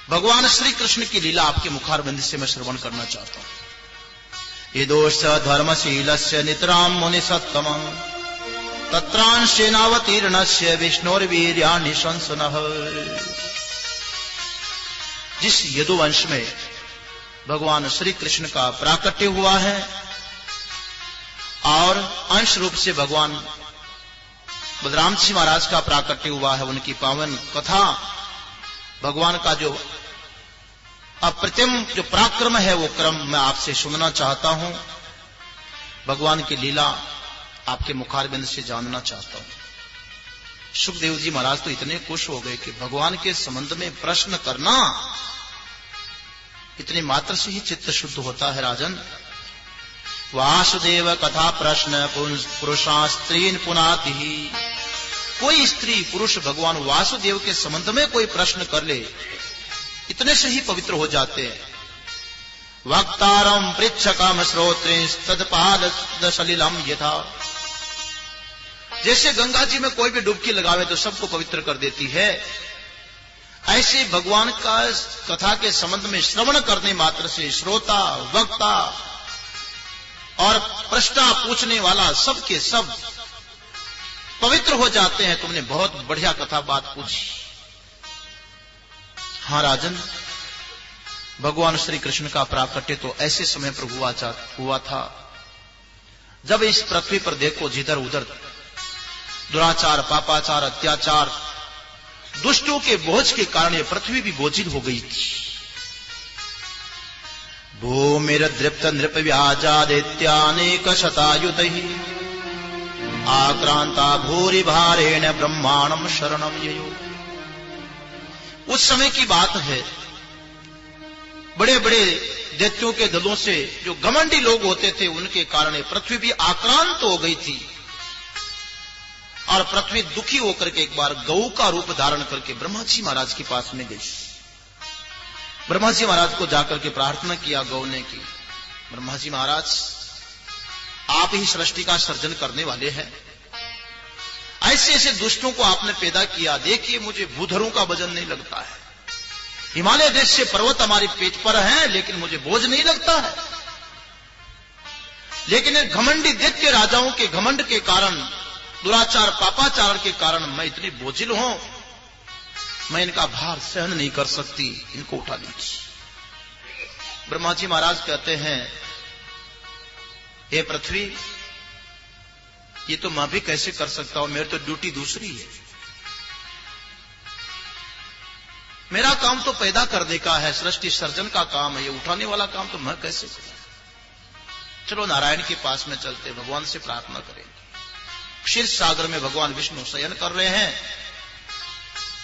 भगवान श्री कृष्ण की लीला आपके मुखारबिंद से मैं श्रवण करना चाहता हूं। यदोष धर्मशीलस्य नितराम मुनि सत्तमं तत्रांशेनावतीर्णस्य विष्णोर्वीर्याणि संसनः। जिस यदुवंश में भगवान श्री कृष्ण का प्राकट्य हुआ है और अंश रूप से भगवान बलराम जी महाराज का प्राकट्य हुआ है, उनकी पावन कथा, भगवान का जो अप्रतिम जो पराक्रम है वो क्रम मैं आपसे सुनना चाहता हूं। भगवान की लीला आपके मुखारबिंद से जानना चाहता हूं। सुखदेव जी महाराज तो इतने खुश हो गए कि भगवान के संबंध में प्रश्न करना, इतनी मात्र से ही चित्त शुद्ध होता है। राजन, वासुदेव कथा प्रश्न पुरुषा स्त्रीन पुनाति ही। कोई स्त्री पुरुष भगवान वासुदेव के संबंध में कोई प्रश्न कर ले, इतने से ही पवित्र हो जाते हैं। वक्तारम पृच्छकम श्रोत्रे तदपाद सलिलम यथा। जैसे गंगा जी में कोई भी डुबकी लगावे तो सबको पवित्र कर देती है, ऐसे भगवान का कथा के संबंध में श्रवण करने मात्र से श्रोता, वक्ता और प्रश्न पूछने वाला सबके सब पवित्र हो जाते हैं। तुमने बहुत बढ़िया कथा बात पूछी। हाँ राजन, भगवान श्री कृष्ण का प्राकट्य तो ऐसे समय पर हुआ था जब इस पृथ्वी पर देखो जिधर उधर दुराचार, पापाचार, अत्याचार, दुष्टों के बोझ के कारण ये पृथ्वी भी बोझिल हो गई थी। भूमिर दृप्त नृप व्याजादित्यानेक शतायुतैः आक्रांता भूरि भारेण ब्रह्मांडम शरणम ययो। उस समय की बात है, बड़े बड़े दैत्यों के दलों से जो घमंडी लोग होते थे उनके कारण पृथ्वी भी आक्रांत हो गई थी और पृथ्वी दुखी होकर के एक बार गौ का रूप धारण करके ब्रह्मा जी महाराज के पास में गई। ब्रह्मा जी महाराज को जाकर के प्रार्थना किया गौ ने की, ब्रह्मा जी महाराज आप ही सृष्टि का सर्जन करने वाले हैं, ऐसे ऐसे दुष्टों को आपने पैदा किया, देखिए मुझे भूधरों का वजन नहीं लगता है, हिमालय देश से पर्वत हमारे पेट पर हैं लेकिन मुझे बोझ नहीं लगता है, लेकिन घमंडी दैत्य राजाओं के घमंड के कारण, दुराचार पापाचार के कारण मैं इतनी बोझिल हूं, मैं इनका भार सहन नहीं कर सकती, इनको उठा लीजिए। ब्रह्मा जी महाराज कहते हैं, हे पृथ्वी, ये तो मैं भी कैसे कर सकता हूं, मेरी तो ड्यूटी दूसरी है। मेरा काम तो पैदा करने का है, सृष्टि सर्जन का काम है, ये उठाने वाला काम तो मैं कैसे करूं। चलो नारायण के पास में चलते, भगवान से प्रार्थना करेंगे। क्षीर सागर में भगवान विष्णु शयन कर रहे हैं।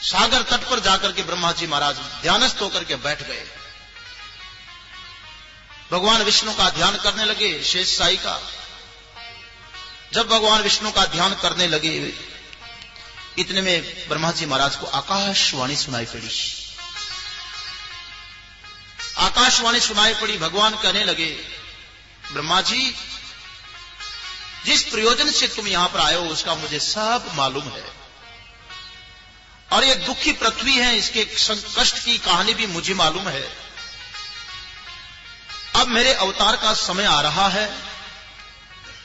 सागर तट पर जाकर के ब्रह्मा जी महाराज ध्यानस्थ होकर के बैठ गए। भगवान विष्णु का ध्यान करने लगे, शेष साई का। जब भगवान विष्णु का ध्यान करने लगे, इतने में ब्रह्मा जी महाराज को आकाशवाणी सुनाई पड़ी। आकाशवाणी सुनाई पड़ी। भगवान कहने लगे, ब्रह्मा जी, जिस प्रयोजन से तुम यहां पर आए हो उसका मुझे सब मालूम है, और ये दुखी पृथ्वी है, इसके कष्ट की कहानी भी मुझे मालूम है। अब मेरे अवतार का समय आ रहा है,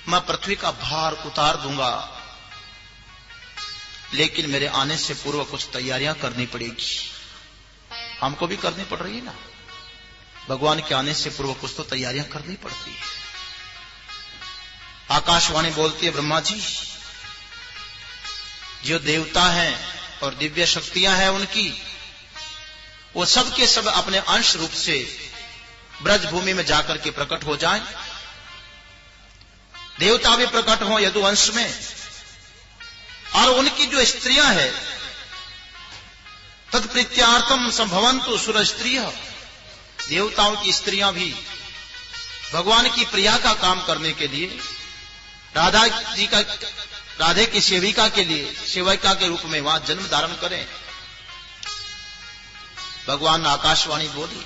मैं पृथ्वी का भार उतार दूंगा, लेकिन मेरे आने से पूर्व कुछ तैयारियां करनी पड़ेगी। हमको भी करनी पड़ रही है ना, भगवान के आने से पूर्व कुछ तो तैयारियां करनी पड़ती है। आकाशवाणी बोलती है, ब्रह्मा जी, जो देवता हैं और दिव्य शक्तियां हैं उनकी, वो सब के सब अपने अंश रूप से ब्रज भूमि में जाकर के प्रकट हो जाएं। देवता भी प्रकट हो यदुवंश में, और उनकी जो स्त्रियां हैं, तत्प्रीत्यार्थम संभवन्तु सुर स्त्रियः, देवताओं की स्त्रियां भी भगवान की प्रिया का काम करने के लिए, राधे की सेविका के लिए, सेविका के रूप में वहां जन्म धारण करें। भगवान ने आकाशवाणी बोली,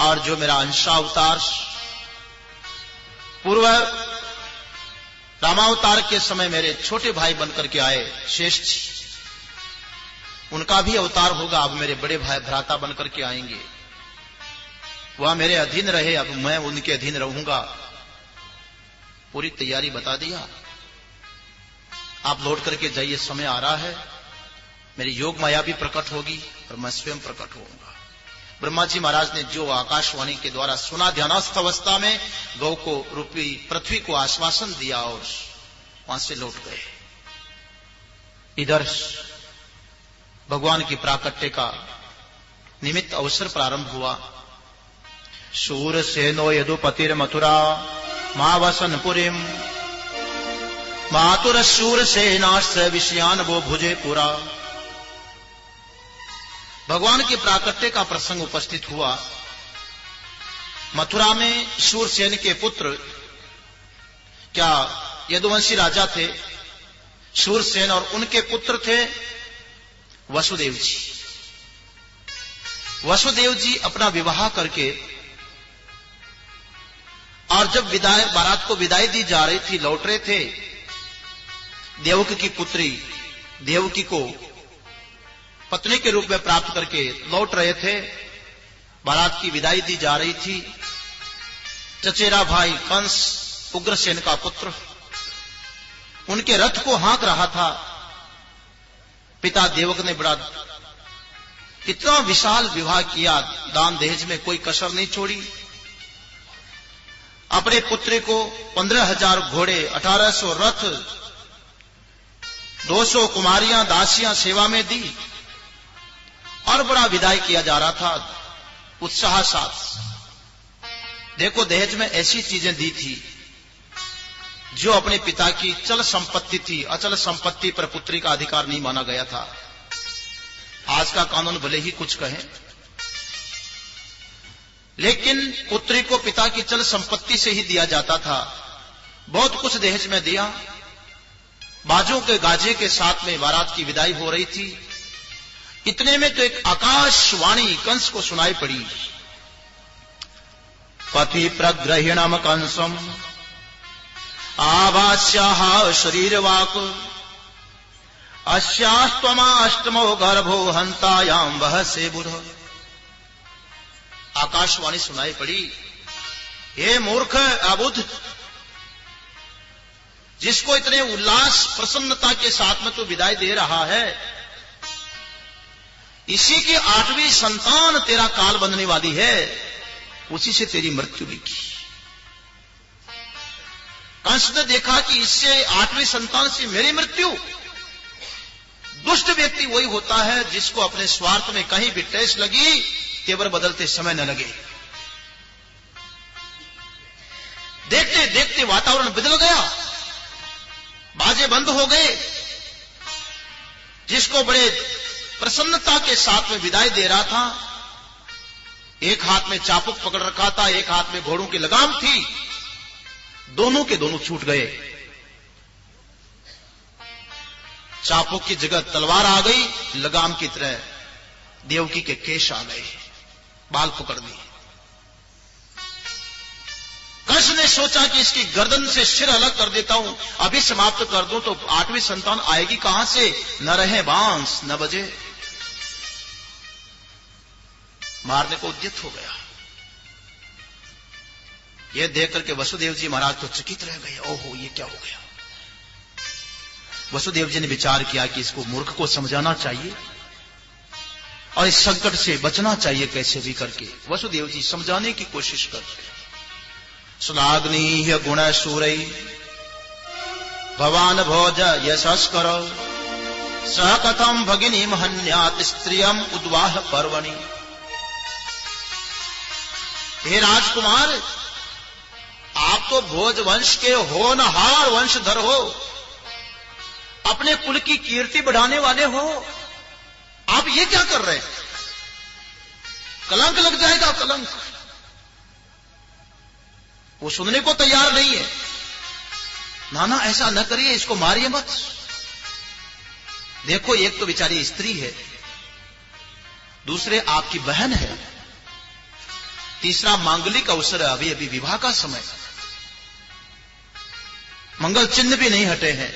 और जो मेरा अंशावतार पूर्व रामावतार के समय मेरे छोटे भाई बनकर के आए शेष जी, उनका भी अवतार होगा। अब मेरे बड़े भाई भ्राता बनकर के आएंगे, वह मेरे अधीन रहे, अब मैं उनके अधीन रहूंगा। पूरी तैयारी बता दिया। आप लौट करके जाइए, समय आ रहा है, मेरी योग माया भी प्रकट होगी और मैं स्वयं प्रकट होऊंगा। ब्रह्मा जी महाराज ने जो आकाशवाणी के द्वारा सुना, ध्यानस्थ अवस्था में गौ को रूपी पृथ्वी को आश्वासन दिया और वहां से लौट गए। इधर भगवान की प्राकट्य का निमित्त अवसर प्रारंभ हुआ। शूरसेनो यदुपतिर मथुरा मावसन पुरीम मातुर शूरसेनाश्च विषयान वो भुजे पुरा। भगवान के प्राकट्य का प्रसंग उपस्थित हुआ। मथुरा में शूरसेन के पुत्र, क्या यदुवंशी राजा थे शूरसेन, और उनके पुत्र थे वसुदेव जी। वसुदेव जी अपना विवाह करके, और जब बारात को विदाई दी जा रही थी, लौट रहे थे, देवकी की पुत्री देवकी को पत्नी के रूप में प्राप्त करके लौट रहे थे। बारात की विदाई दी जा रही थी। चचेरा भाई कंस, उग्रसेन का पुत्र, उनके रथ को हाँक रहा था। पिता देवक ने बड़ा इतना विशाल विवाह किया, दान दहेज में कोई कसर नहीं छोड़ी। अपने पुत्र को 15,000 घोड़े, 1800 रथ, 200 कुमारियां दासियां सेवा में दी, और बड़ा विदाई किया जा रहा था उत्साह साथ। देखो, दहेज में ऐसी चीजें दी थी जो अपने पिता की चल संपत्ति थी। अचल संपत्ति पर पुत्री का अधिकार नहीं माना गया था। आज का कानून भले ही कुछ कहे, लेकिन पुत्री को पिता की चल संपत्ति से ही दिया जाता था। बहुत कुछ दहेज में दिया। बाजों के गाजे के साथ में बारात की विदाई हो रही थी। इतने में तो एक आकाशवाणी कंस को सुनाई पड़ी। पति प्रग्रहिणम कंसम आवास्याः शरीरवाक अस्यास्त्वमाष्टमो गर्भो हंतायाम वहसे बुध। आकाशवाणी सुनाई पड़ी, हे मूर्ख अबुध, जिसको इतने उल्लास प्रसन्नता के साथ में तो विदाई दे रहा है, इसी की 8वीं संतान तेरा काल बनने वाली है, उसी से तेरी मृत्यु लिखी। कंस ने देखा कि इससे 8वीं संतान से मेरी मृत्यु। दुष्ट व्यक्ति वही होता है जिसको अपने स्वार्थ में कहीं भी ठेस लगी, तेवर बदलते समय न लगे। देखते देखते वातावरण बदल गया, बाजे बंद हो गए। जिसको बड़े प्रसन्नता के साथ में विदाई दे रहा था, एक हाथ में चाबुक पकड़ रखा था, एक हाथ में घोड़ों की लगाम थी, दोनों के दोनों छूट गए। चाबुक की जगह तलवार आ गई, लगाम की तरह देवकी के केश आ गए, बाल पकड़ दिए। कंस ने सोचा कि इसकी गर्दन से सिर अलग कर देता हूं, अभी समाप्त कर दूं तो 8वीं संतान आएगी कहां से? न रहे बांस न बजे। मारने को उद्यत हो गया। यह देख करके वसुदेव जी महाराज तो चकित रह गए। ओहो, ये क्या हो गया? वसुदेव जी ने विचार किया कि इसको मूर्ख को समझाना चाहिए और इस संकट से बचना चाहिए कैसे भी करके। वसुदेव जी समझाने की कोशिश करते। सुनाग्नि गुण सूरई भवान भोज यशस्कर स कथम भगिनी महन्यात स्त्रियम उद्वाह पर्वणि। हे राजकुमार, आप तो भोज वंश के होनहार वंशधर हो, अपने कुल की कीर्ति बढ़ाने वाले हो, आप ये क्या कर रहे हैं? कलंक लग जाएगा, कलंक। वो सुनने को तैयार नहीं है। नाना ऐसा न करिए, इसको मारिए मत। देखो, एक तो बेचारी स्त्री है, दूसरे आपकी बहन है, तीसरा मांगलिक अवसर है, अभी अभी विवाह का समय, मंगल चिन्ह भी नहीं हटे हैं,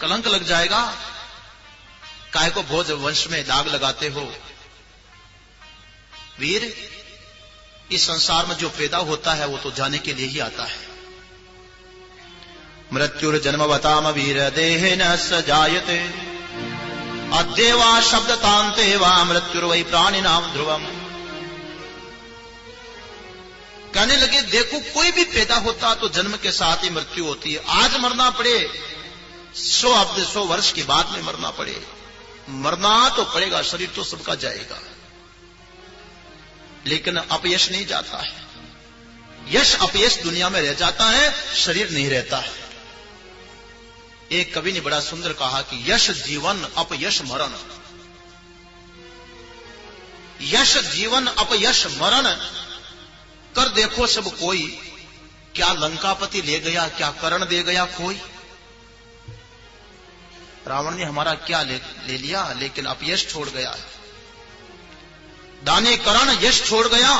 कलंक लग जाएगा। काय को भोज वंश में दाग लगाते हो? वीर, इस संसार में जो पैदा होता है वो तो जाने के लिए ही आता है। मृत्युर जन्मवताम वीर देहे न सजायते अद्यवा शब्दतांते वा मृत्युर्वै प्राणी नाम ध्रुवम। कहने लगे, देखो कोई भी पैदा होता तो जन्म के साथ ही मृत्यु होती है। आज मरना पड़े, 100 वर्ष के बाद में मरना पड़े, मरना तो पड़ेगा, शरीर तो सबका जाएगा, लेकिन अपयश नहीं जाता है। यश अपयश दुनिया में रह जाता है, शरीर नहीं रहता है। एक कवि ने बड़ा सुंदर कहा कि यश जीवन अपयश मरण, यश जीवन अपयश मरण कर देखो सब कोई, क्या लंकापति ले गया, क्या करण दे गया कोई। रावण ने हमारा क्या ले लिया, लेकिन अपयश छोड़ गया है। दाने करण यश छोड़ गया।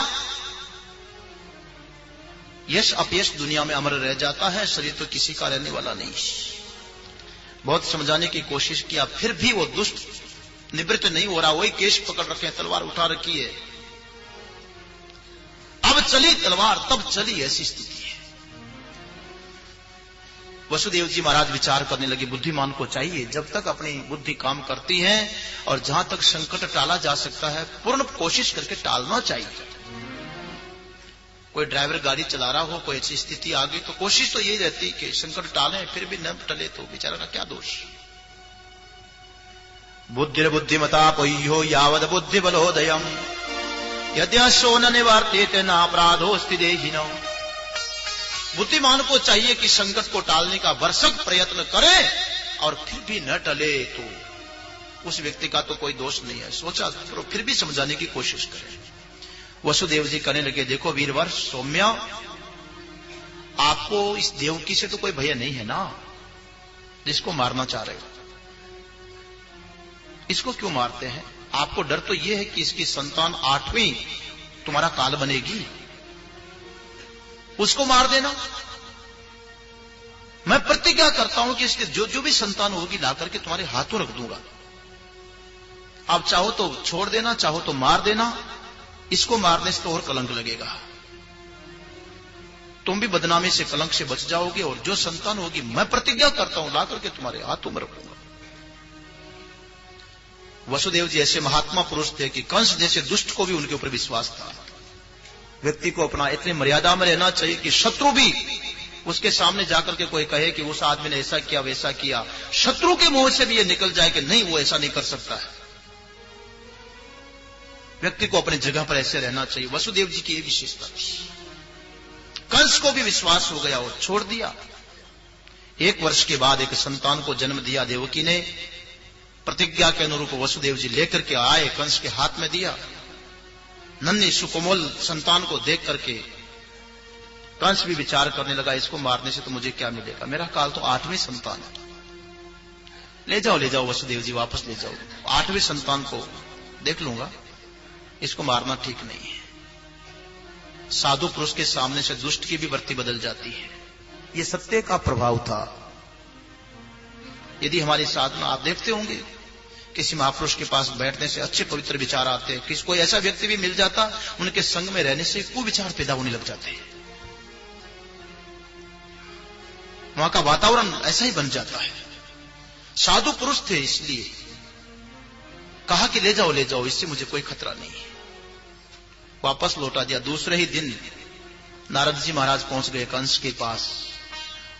यश अपयश दुनिया में अमर रह जाता है, शरीर तो किसी का रहने वाला नहीं। बहुत समझाने की कोशिश किया, फिर भी वो दुष्ट निवृत्त नहीं हो रहा। वही केश पकड़ रखे, तलवार उठा रखी है। अब चली तलवार, तब चली, ऐसी स्थिति है। वसुदेव जी महाराज विचार करने लगे, बुद्धिमान को चाहिए जब तक अपनी बुद्धि काम करती है और जहां तक संकट टाला जा सकता है पूर्ण कोशिश करके टालना चाहिए। कोई ड्राइवर गाड़ी चला रहा हो, कोई ऐसी स्थिति आ गई तो कोशिश तो यही रहती कि संकट टालें, फिर भी न टले तो बेचारा का क्या दोष। बुद्धिर्बुद्धिमता पह्यो यावद बुद्धि बलोदयम यद्यशो न निवर्तेते नापराधोस्ति देहिनो। बुद्धिमान को चाहिए कि संकट को टालने का भरसक प्रयत्न करे और फिर भी न टले तो उस व्यक्ति का तो कोई दोष नहीं है। सोचा तो फिर भी समझाने की कोशिश करे। वसुदेव जी कहने लगे, देखो वीरवर सौम्या, आपको इस देवकी से तो कोई भय नहीं है ना, जिसको मारना चाह रहे हो। इसको क्यों मारते हैं? आपको डर तो यह है कि इसकी संतान 8वीं तुम्हारा काल बनेगी, उसको मार देना। मैं प्रतिज्ञा करता हूं कि इसके जो भी संतान होगी लाकर के तुम्हारे हाथों रख दूंगा। आप चाहो तो छोड़ देना, चाहो तो मार देना। इसको मारने से तो और कलंक लगेगा, तुम भी बदनामी से, कलंक से बच जाओगे। और जो संतान होगी मैं प्रतिज्ञा करता हूं लाकर के तुम्हारे हाथों में रखूंगा। वसुदेव जी ऐसे महात्मा पुरुष थे कि कंस जैसे दुष्ट को भी उनके ऊपर विश्वास था। व्यक्ति को अपना इतनी मर्यादा में रहना चाहिए कि शत्रु भी उसके सामने जाकर के कोई कहे कि उस आदमी ने ऐसा किया वैसा किया, शत्रु के मुंह से भी ये निकल जाए कि नहीं वो ऐसा नहीं कर सकता है। व्यक्ति को अपनी जगह पर ऐसे रहना चाहिए। वसुदेव जी की ये विशेषता थी। कंस को भी विश्वास हो गया और छोड़ दिया। 1 वर्ष के बाद एक संतान को जन्म दिया देवकी ने। प्रतिज्ञा के अनुरूप वसुदेव जी लेकर के आए, कंस के हाथ में दिया। नन्ही सुकोमल संतान को देख करके कंस भी विचार करने लगा, इसको मारने से तो मुझे क्या मिलेगा, मेरा काल तो 8वीं संतान है। ले जाओ वसुदेव जी, वापस ले जाओ। 8वीं संतान को देख लूंगा, इसको मारना ठीक नहीं है। साधु पुरुष के सामने से दुष्ट की भी वृत्ति बदल जाती है। यह सत्य का प्रभाव था। यदि हमारी साधना आप देखते होंगे, किसी महापुरुष के पास बैठने से अच्छे पवित्र विचार आते हैं। किसी कोई ऐसा व्यक्ति भी मिल जाता, उनके संग में रहने से कुविचार पैदा होने लग जाते हैं। वहां का वातावरण ऐसा ही बन जाता है। साधु पुरुष थे, इसलिए कहा कि ले जाओ, इससे मुझे कोई खतरा नहीं है। वापस लौटा दिया। दूसरे ही दिन नारद जी महाराज पहुंच गए कंस के पास।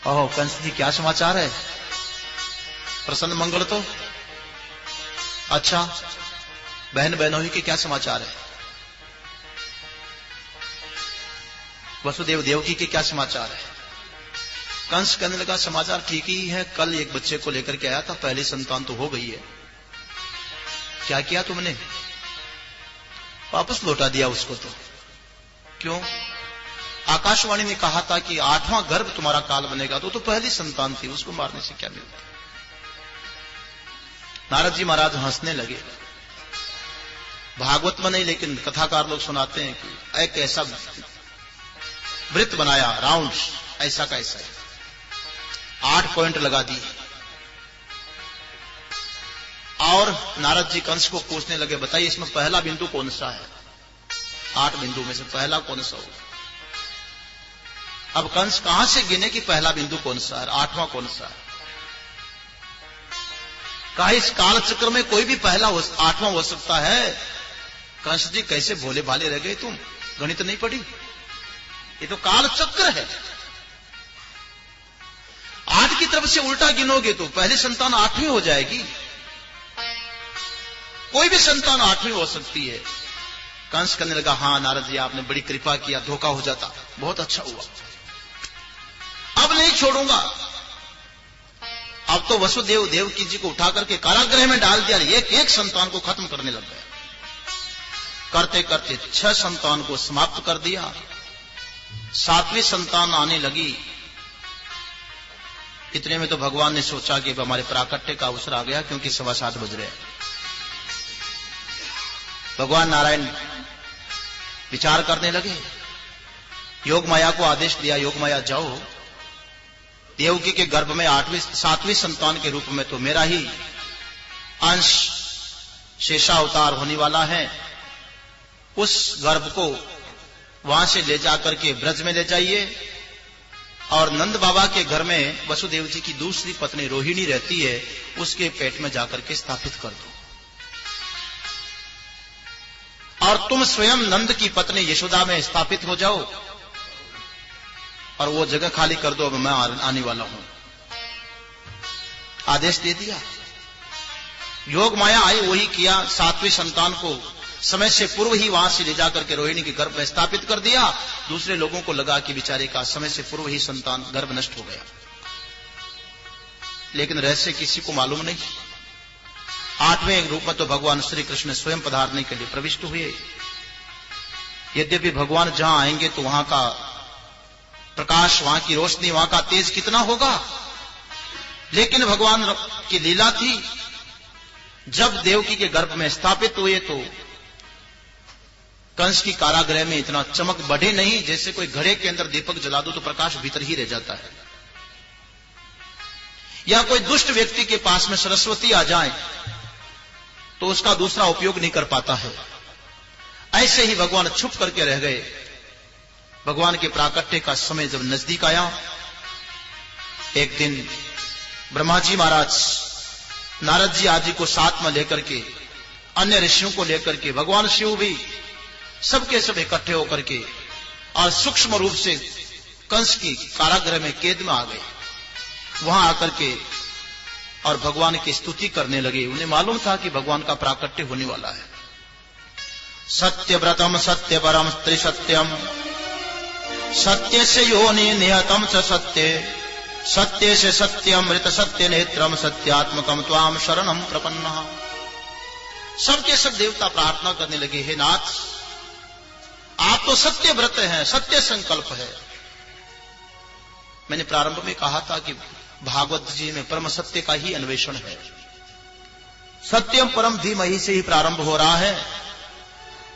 ओह कंस जी, क्या समाचार है? प्रसन्न मंगल तो? अच्छा, बहन बहनोई के क्या समाचार है? वसुदेव देवकी के क्या समाचार है? कंस कहने लगा, समाचार ठीक ही है। कल एक बच्चे को लेकर के आया था, पहली संतान तो हो गई है। क्या किया तुमने? वापस लौटा दिया उसको। तो क्यों? आकाशवाणी ने कहा था कि 8वां गर्भ तुम्हारा काल बनेगा। तो पहली संतान थी, उसको मारने से क्या मिलता? नारद जी महाराज हंसने लगे। भागवत में नहीं, लेकिन कथाकार लोग सुनाते हैं कि एक ऐसा वृत्त बनाया, राउंड, ऐसा का ऐसा 8 पॉइंट लगा दी। और नारद जी कंस को पूछने लगे, बताइए इसमें पहला बिंदु कौन सा है? 8 बिंदु में से पहला कौन सा होगा? अब कंस कहां से गिने कि पहला बिंदु कौन सा है, 8वां कौन सा है? कहा इस काल चक्र में कोई भी पहला 8वां हो सकता है। कंस जी कैसे भोले भाले रह गए तुम, गणित नहीं पढ़ी? ये तो काल चक्र है। 8 की तरफ से उल्टा गिनोगे तो पहली संतान 8वीं हो जाएगी। कोई भी संतान 8वीं हो सकती है। कंस कहने लगा, हां नारद जी आपने बड़ी कृपा किया, धोखा हो जाता, बहुत अच्छा हुआ, अब नहीं छोड़ूंगा। अब तो वसुदेव देवकी जी को उठा करके कारागृह में डाल दिया। एक संतान को खत्म करने लग गया। करते करते 6 संतान को समाप्त कर दिया। 7वीं संतान आने लगी। इतने में तो भगवान ने सोचा कि हमारे प्राकट्य का अवसर आ गया, क्योंकि 7:15 बज रहे हैं। भगवान नारायण विचार करने लगे। योग माया को आदेश दिया, योग माया जाओ, देवकी के गर्भ में 7वीं संतान के रूप में तो मेरा ही अंश शेषावतार होने वाला है। उस गर्भ को वहां से ले जाकर के ब्रज में ले जाइए, और नंद बाबा के घर में वसुदेव जी की दूसरी पत्नी रोहिणी रहती है, उसके पेट में जाकर के स्थापित कर दो। और तुम स्वयं नंद की पत्नी यशोदा में स्थापित हो जाओ, और वो जगह खाली कर दो, अब मैं आने वाला हूं। आदेश दे दिया। योग माया आई, वही किया। 7वीं संतान को समय से पूर्व ही वहां से ले जाकर के रोहिणी के गर्भ में स्थापित कर दिया। दूसरे लोगों को लगा कि बेचारे का समय से पूर्व ही संतान गर्भ नष्ट हो गया, लेकिन रहस्य किसी को मालूम नहीं। 8वें रूप में तो भगवान श्री कृष्ण स्वयं पधारने के लिए प्रविष्ट हुए। यद्यपि भगवान जहां आएंगे तो वहां का प्रकाश, वहां की रोशनी, वहां का तेज कितना होगा, लेकिन भगवान की लीला थी। जब देवकी के गर्भ में स्थापित हुए तो कंस की कारागृह में इतना चमक बढ़े नहीं, जैसे कोई घड़े के अंदर दीपक जला दो तो प्रकाश भीतर ही रह जाता है। या कोई दुष्ट व्यक्ति के पास में सरस्वती आ जाए तो उसका दूसरा उपयोग नहीं कर पाता है। ऐसे ही भगवान छुप करके रह गए। भगवान के प्राकट्य का समय जब नजदीक आया, एक दिन ब्रह्मा जी महाराज नारद जी आदि को साथ में लेकर के, अन्य ऋषियों को लेकर के, भगवान शिव भी सबके सब इकट्ठे होकर के और सूक्ष्म रूप से कंस की कारागृह में कैद में आ गए। वहां आकर के और भगवान की स्तुति करने लगे। उन्हें मालूम था कि भगवान का प्राकट्य होने वाला है। सत्यव्रतम सत्य परम त्रिसत्यम सत्य से योनि निहतम च सत्य सत्य से सत्यमृत सत्य नेत्रम सत्यात्मकम त्वाम शरणम प्रपन्नः। सबके सब देवता प्रार्थना करने लगे, हे नाथ आप तो सत्य व्रत हैं, सत्य संकल्प है। मैंने प्रारंभ में कहा था कि भागवत जी में परम सत्य का ही अन्वेषण है। सत्यम परम धीमहि से ही प्रारंभ हो रहा है।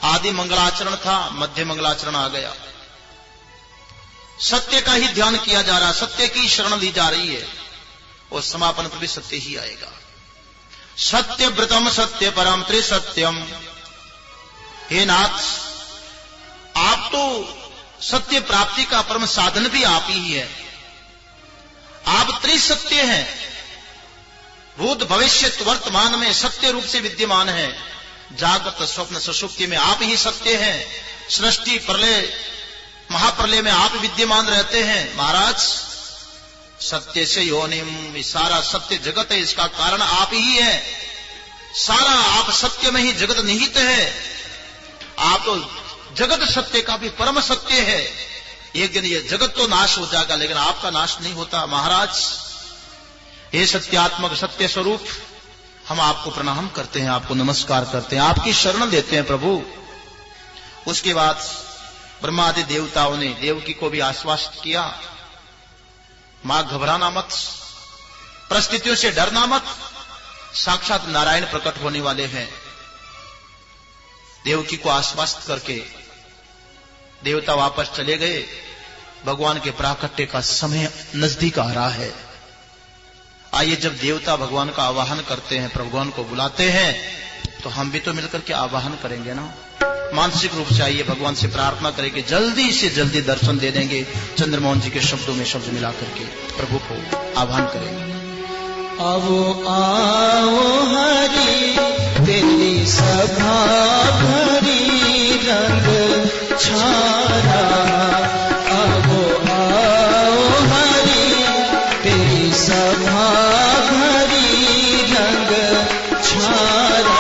आदि मंगलाचरण था, मध्य मंगलाचरण आ गया। सत्य का ही ध्यान किया जा रहा, सत्य की शरण ली जा रही है और समापन पर भी सत्य ही आएगा। सत्य व्रतम सत्य परम त्रिसत्यम। हे नाथ आप तो सत्य प्राप्ति का परम साधन भी आप ही है। आप त्रिसत्य हैं, भूत भविष्य वर्तमान में सत्य रूप से विद्यमान है। जागृत स्वप्न सुषुप्ति में आप ही सत्य हैं। सृष्टि प्रलय महाप्रलय में आप विद्यमान रहते हैं। महाराज सत्य से योनिम, सारा सत्य जगत है, इसका कारण आप ही है। सारा आप सत्य में ही जगत निहित है। आप तो जगत सत्य का भी परम सत्य है। एक दिन ये जगत तो नाश हो जाएगा, लेकिन आपका नाश नहीं होता। महाराज हे सत्यात्मक सत्य स्वरूप, हम आपको प्रणाम करते हैं, आपको नमस्कार करते हैं, आपकी शरण लेते हैं प्रभु। उसके बाद ब्रह्मादि देवताओं ने देवकी को भी आश्वस्त किया, मां घबराना मत, परिस्थितियों से डरना मत, साक्षात नारायण प्रकट होने वाले हैं। देवकी को आश्वस्त करके देवता वापस चले गए। भगवान के प्राकट्य का समय नजदीक आ रहा है। आइए जब देवता भगवान का आवाहन करते हैं, भगवान को बुलाते हैं, तो हम भी तो मिलकर के आवाहन करेंगे ना। मानसिक रूप से आइए भगवान से प्रार्थना करेंगे, जल्दी से जल्दी दर्शन दे देंगे। चंद्रमोहन जी के शब्दों में शब्द मिलाकर के प्रभु को आह्वान करेंगे। आओ आओ हरि तेरी सभा भरी रंग छारा। आओ आओ हरि तेरी सभा भरी रंग छारा।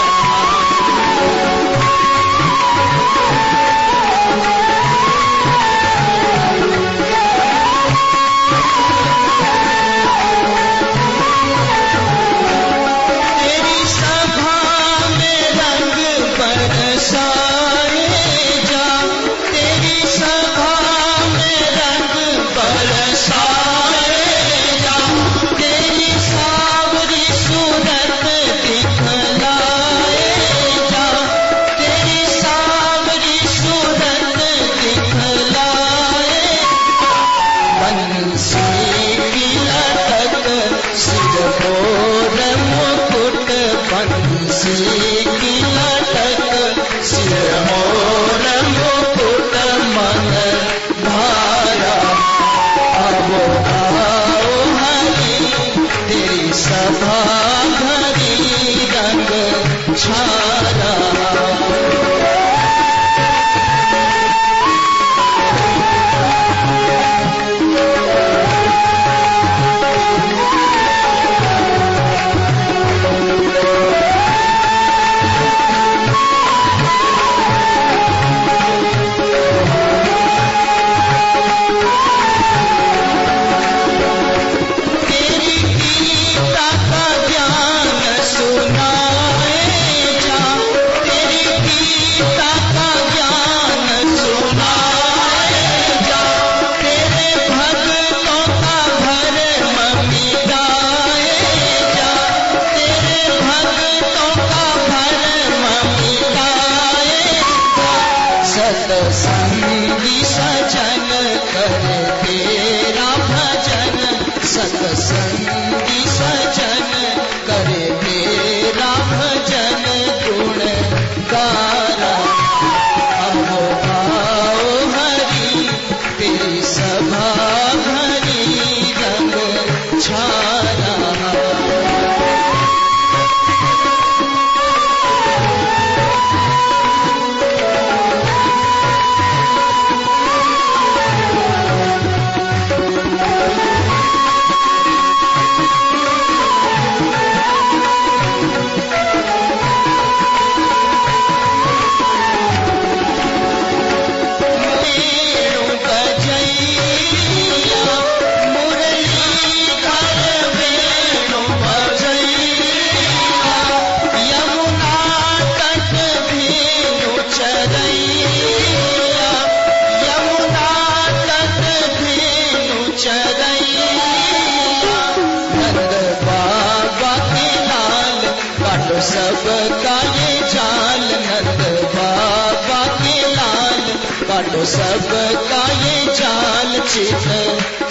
काटो सबका ये जाल चित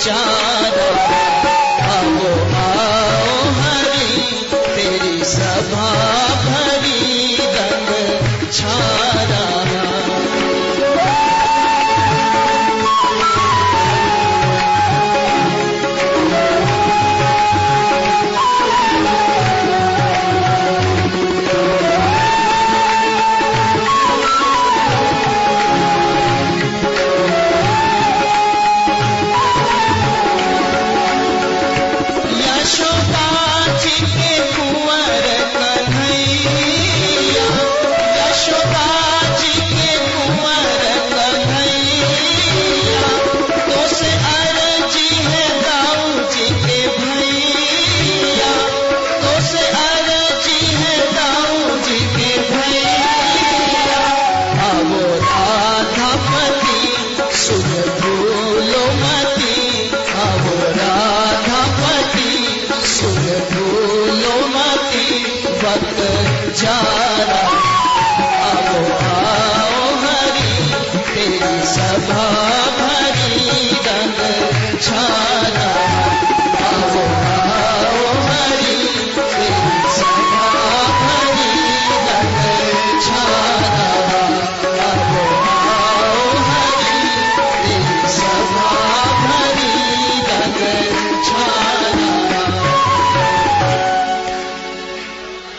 चारा। आओ आओ हरि तेरी सभा भरी रंग छारा।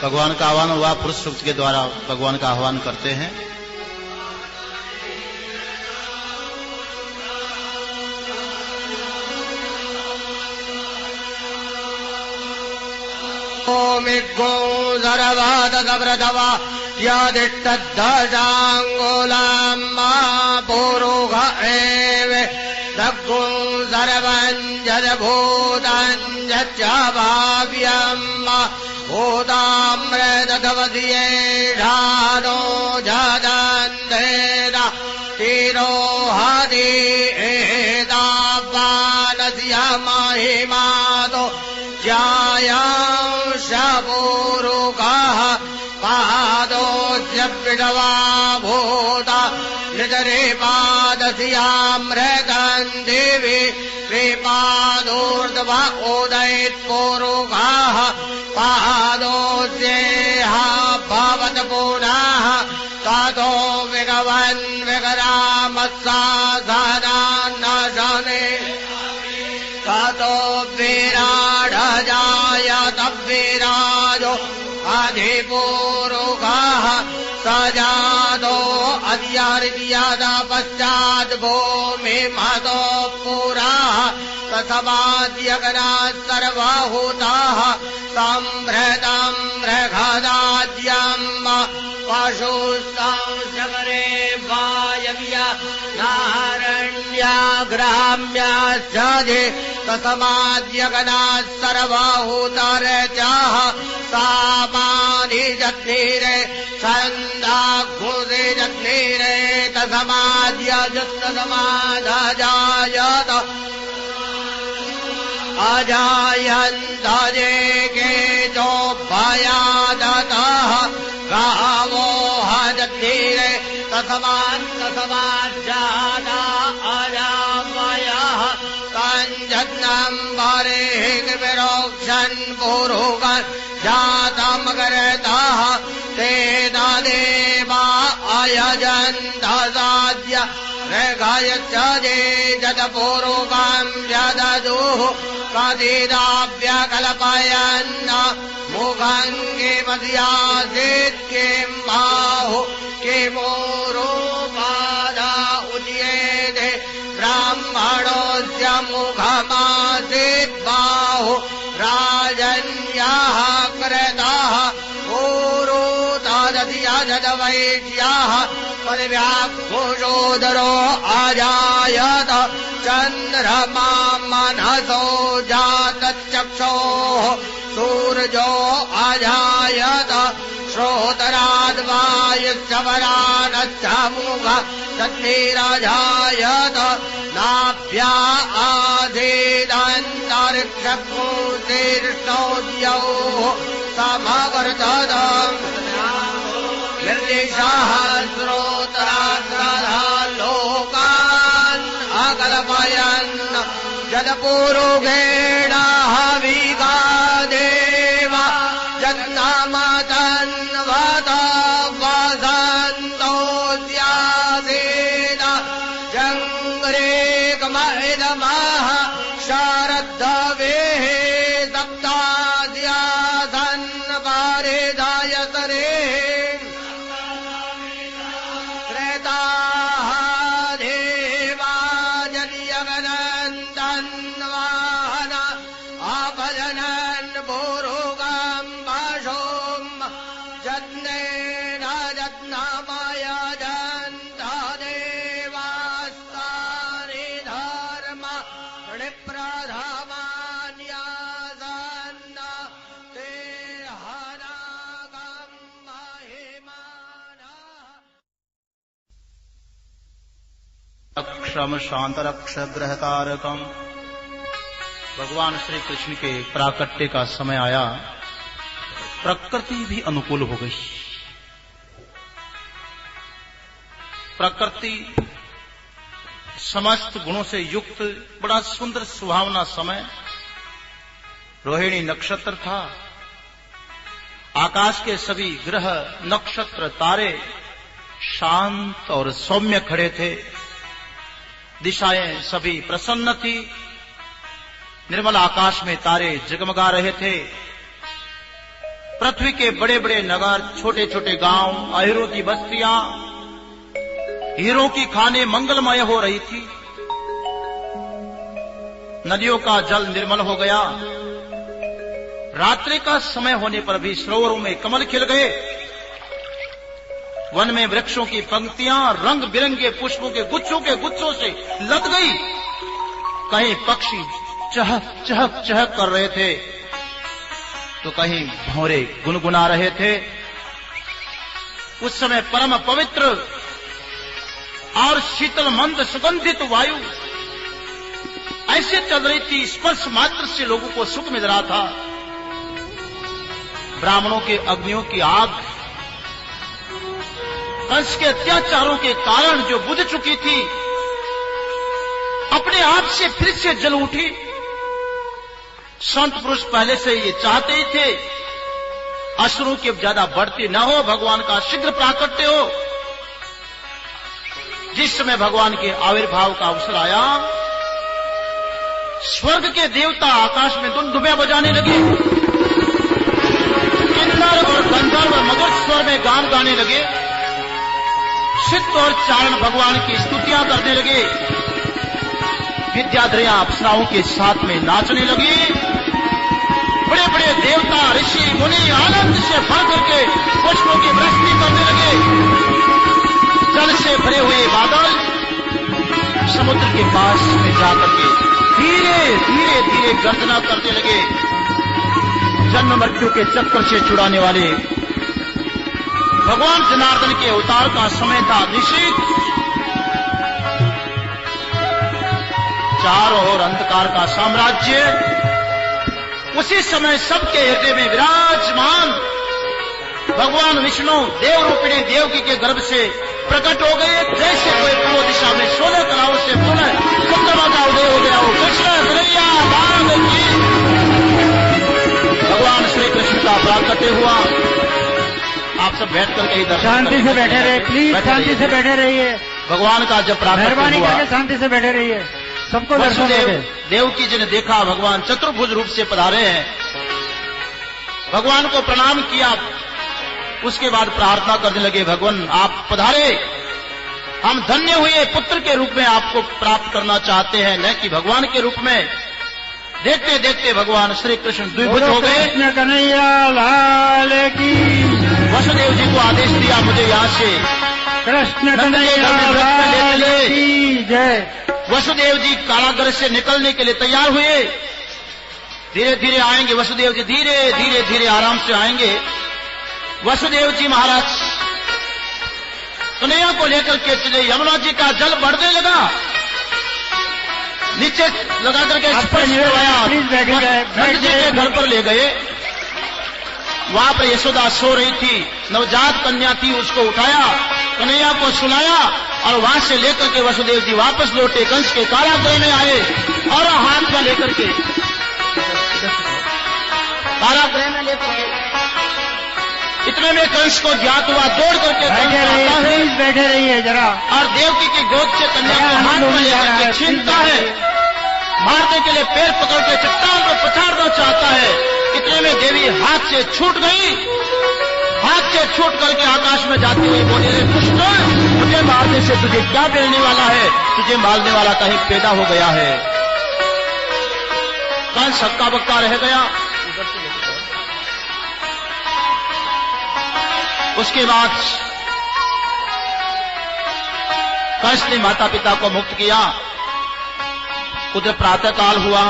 भगवान का आह्वान हुआ, पुरुष सूक्त के द्वारा भगवान का आह्वान करते हैं। ओमिगो सर्वादव्रतवा यदिष्टद्धजाङ्गुलाम्मा पुरुष एव दग्गो सर्वञ्जभूतञ्च भाव्यम्मा भूतामृतवस्येषानो जदन्तेन तिरोहति एतावानस्य महिमातो ज्यायांश पूरुकः पादोऽस्य विषवा भूता नितरेपादस्यामृतम् देवी श्रीपादोर्ध्व उदयत्पूरुकः पादोऽस्येह भवत पुनः ततो विगवन् विगरामस्साधनान्नशने ततो विराडजायत विराजो अधिपूरुकः सजातो अद्यारिद्याद पश्चात् भूमिमतो पुरः तथवाद्यगणाः सर्वहूताः सम्भृतं मृगदाद्यम् पशुस्तांशकरे वायव्य नारण्याग्राम्याश्चे तथमाद्यगणाः सर्वहूतरजः सामानि जग्निरे छन्दाघुषे जग्निरे तथमाद्यजुस्तसमादजायत अजायन्तजे केचोभयादतः गावो हजग्निरे तथमाज्जाता अजामयः तञ्जग्नं वरेः विरोक्षन् पुरुषन् जातमगरतः तेन देवा अयजन्तसाद्य ऋगयश्च जे जतपूर्वं व्यददुः कदिदाव्यकल्पयन् मुखं किमस्यासीत् किं बाहु किमूरुपादा उद्येते ब्राह्मणोऽस्य मुखमासीत् बाहु राजन्याः कृतः जदवैश्याः पदव्याघोषोदरो अजायत चन्द्रमा मनसो जातचक्षोः सूर्यो अजायत श्रोतराद्वायुश्च वरानश्च मुख तद्भिरजायत नाभ्या आधीदन्तरिक्षकोशीर्षोद्यौः समवर्ततम् निर्दिशः श्रोतराद्रधा लोक पुरुगेण हविगा देवा जन्नामतन्वत वसन्तोऽस्यासेन जङ्ग्रेकमहिदमः शारद्दवेः सप्ताद्यासन् पारिदायतरे त्रेताः देवा जन्यगनन्दन्वाहन आपजनन् पुरुगम् पशुम् जत्नेन जत्नमय जन्त देवास्तानि धर्म निप्रधमान्यासन्न ते हनागम् महिमानः अक्षम शांत रक्ष ग्रह तारकम। भगवान श्री कृष्ण के प्राकट्य का समय आया, प्रकृति भी अनुकूल हो गई। प्रकृति समस्त गुणों से युक्त बड़ा सुंदर सुहावना समय। रोहिणी नक्षत्र था। आकाश के सभी ग्रह नक्षत्र तारे शांत और सौम्य खड़े थे। दिशाएं सभी प्रसन्न थी। निर्मल आकाश में तारे जगमगा रहे थे। पृथ्वी के बड़े बड़े नगर, छोटे छोटे गांव, अहीरों की बस्तियां, हीरों की खाने मंगलमय हो रही थी। नदियों का जल निर्मल हो गया। रात्रि का समय होने पर भी सरोवरों में कमल खिल गए। वन में वृक्षों की पंक्तियां रंग बिरंगे पुष्पों के गुच्छों से लद गई। कहीं पक्षी चहक चहक चहक कर रहे थे तो कहीं भौरे गुनगुना रहे थे। उस समय परम पवित्र और शीतल मंद सुगंधित वायु ऐसे चल रही थी, स्पर्श मात्र से लोगों को सुख मिल रहा था। ब्राह्मणों के अग्नियों की आग कंस के अत्याचारों के कारण जो बुझ चुकी थी, अपने आप से फिर से जल उठी। संत पुरुष पहले से ये चाहते ही थे असुरों की ज्यादा बढ़ती न हो, भगवान का शीघ्र प्राकट्य हो। जिस समय भगवान के आविर्भाव का अवसर आया, स्वर्ग के देवता आकाश में दुंदुभियां बजाने लगे। किन्नर और गंधर्व मधुर स्वर में गान गाने लगे। सिद्ध और चारण भगवान की स्तुतियां करने लगे। विद्याधरियां अप्सराओं के साथ में नाचने लगी। बड़े बड़े देवता ऋषि मुनि आनंद से भर करके पुष्पों की वृष्टि करने लगे। जल से भरे हुए बादल समुद्र के पास में जाकर के धीरे धीरे धीरे गर्जना करने लगे। जन्म मृत्यु के चक्कर से छुड़ाने वाले भगवान जनार्दन के अवतार का समय था। निशीथ चारों ओर अंधकार का साम्राज्य उसी समय सबके हृदय में विराजमान भगवान विष्णु देव रूपिणी देवकी के गर्भ से प्रकट हो गए। जैसे कोई पूर्व दिशा में 16 कलाओं से पुनः चंद्रमा का उदय हो गया हो। कृष्ण कन्हैया लाल की। भगवान श्री कृष्ण का प्राकट्य हुआ। आप सब बैठ करके ही दर्शन शांति से बैठे रहिए, प्लीज शांति से बैठे रहिए। भगवान का जब प्राकट्य मेहरबानी हुआ, करके शांति से बैठे रहिए। सबको दर्शन देंगे। देवकी जी ने देखा भगवान चतुर्भुज रूप से पधारे हैं। भगवान को प्रणाम किया। उसके बाद प्रार्थना करने लगे, भगवान आप पधारे, हम धन्य हुए, पुत्र के रूप में आपको प्राप्त करना चाहते हैं, न कि भगवान के रूप में। देखते देखते भगवान श्री कृष्ण द्विभुज हो गए। कृष्ण कन्हैया लाल की। वसुदेव जी को आदेश दिया, मुझे यहाँ से कृष्ण कन्हैया लाल की जय। वसुदेव जी कारागृह से निकलने के लिए तैयार हुए। धीरे धीरे आएंगे वसुदेव जी, धीरे धीरे धीरे आराम से आएंगे। वसुदेव जी महाराज कन्हैया को लेकर के चले। यमुना जी का जल बढ़ने लगा, नीचे लगा करके स्पर्श करवाया, नंद जी के घर पर ले गए। वहां पर यशोदा सो रही थी, नवजात कन्या थी, उसको उठाया, कन्हैया को सुलाया। और वहां से लेकर के वसुदेव जी वापस लौटे, कंस के कारागृह में आए और हाथ में लेकर के कारागृह में लेकर के इतने में कंस को ज्ञात हुआ, दौड़ करके बैठे रहिए जरा, और देवकी की गोद से कन्या को हाथ में लेकर के छीनता है, मारने के लिए पैर पकड़ के चट्टान को पछाड़ना चाहता है। इतने में देवी हाथ से छूट गई, हाथ से छूट करके आकाश में जाती हुई बोली, दुष्ट, मुझे मारने से तुझे क्या मिलने वाला है? तुझे मारने वाला कहीं पैदा हो गया है। कंस हक्का बक्का रह गया। उसके बाद कंस ने माता पिता को मुक्त किया। उधर प्रातःकाल हुआ।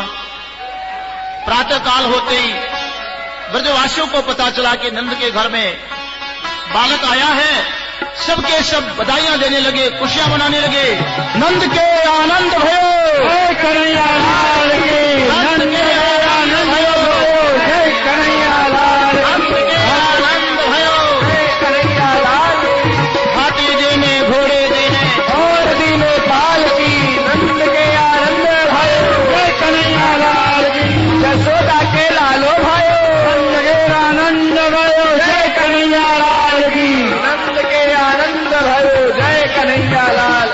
प्रातःकाल होते ही ब्रजवासियों को पता चला कि नंद के घर में बालक आया है। सबके सब बधाइयां देने लगे, खुशियां मनाने लगे। नंद के आनंद भयो, जय कन्हैया लाल की, नंद के आनंद भयो, जय कन्हैया लाल, नंद के आनंद भयो, जय कन्हैया लाल, हाथी देने घोड़े देने और दीने पाल की, नंद के आनंद भयो, जय कन्हैया लाल की, यशोदा के लालो भयो, नंद के आनंद भयो, जय कन्हैया लाल की, नंद के आनंद भयो, जय कन्हैया लाल,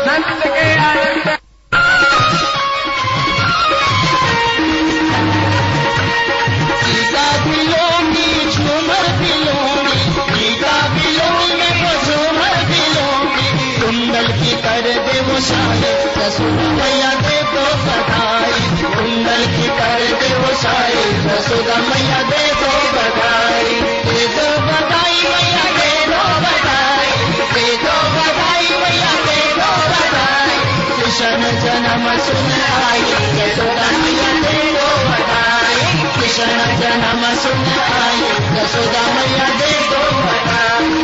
नंद के आनंद। टीका बिलोंगी झूमर बिलोंगी, टीका बिलोंगी मैं वो झूमर बिलोंगी, कुंडल की कर दे वो साए, यशोदा मैया दे दो बधाई, कुंडल की कर दे वो साए, यशोदा मैया दे दो बधाई, दे दो बधाई मैया दे दो बधाई, दे दो बधाई मैया दे दो बधाई, कृष्ण जन्म सुन आई, यशोदा मैया दे दो बधाई, कृष्ण जन्म सुन आई, यशोदा मैया दे दो बधाई।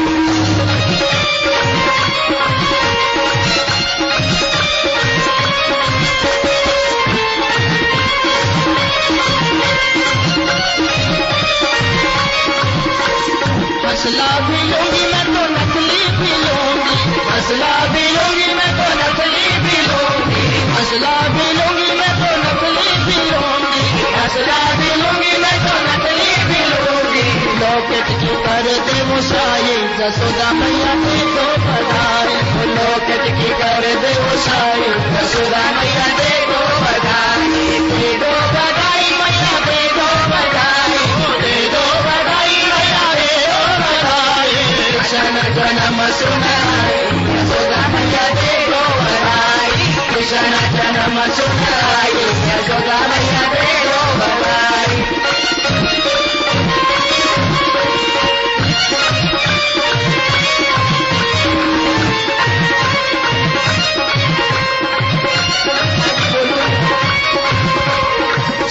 असला भी लूंगी मैं तो नकली भी लूंगी, असला भी लूंगी मैं तो नकली भी लूंगी, असला भी लूंगी मैं तो नकली भी लूंगी, असला भी लूंगी मैं तो नकली भी लूंगी, लॉकेट की कर दे वो साई, यशोदा मैया दे दो बधाई, लॉकेट की कर दे वो साई, यशोदा मैया दे दो बधाई, दे दो बधाई मैया दे दो बधाई, दे दो बधाई मैया दे दो बधाई, कृष्ण जन्म सुन आई, यशोदा मैया दे दो बधाई, कृष्ण जन्म सुन आई, यशोदा मैया दे दो बधाई।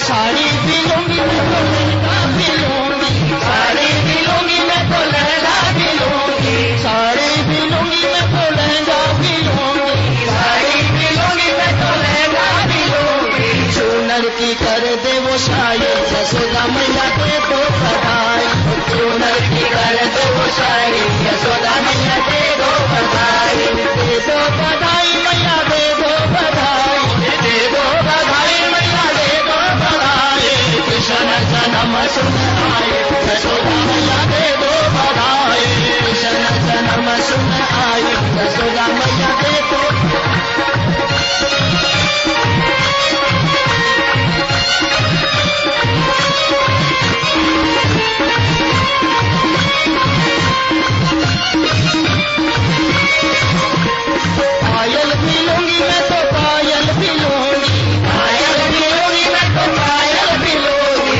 साड़ी भी लूंगी मैं तो लहंगा भी लूंगी, साड़ी भी लूंगी मैं तो लहंगा भी लूंगी, साड़ी भी लूंगी मैं तो लहंगा भी लूंगी, साड़ी भी लूंगी मैं तो लहंगा भी लूंगी, चूनर की कर दे वो साई, यशोदा मैया दे दो बधाई, चूनर की कर दे वो साई, यशोदा मैया दे दो बधाई, दे दो बधाई मैया दे दो बधाई, दे दो बधाई मैया दे दो बधाई, कृष्ण जन्म सुन आई, यशोदा मैया दे दो बधाई, कृष्ण जन्म सुन आई, यशोदा मैया दे दो। पायल भी लूंगी मैं तो पायल भी लूंगी, पायल भी लूंगी मैं तो पायल भी लूंगी,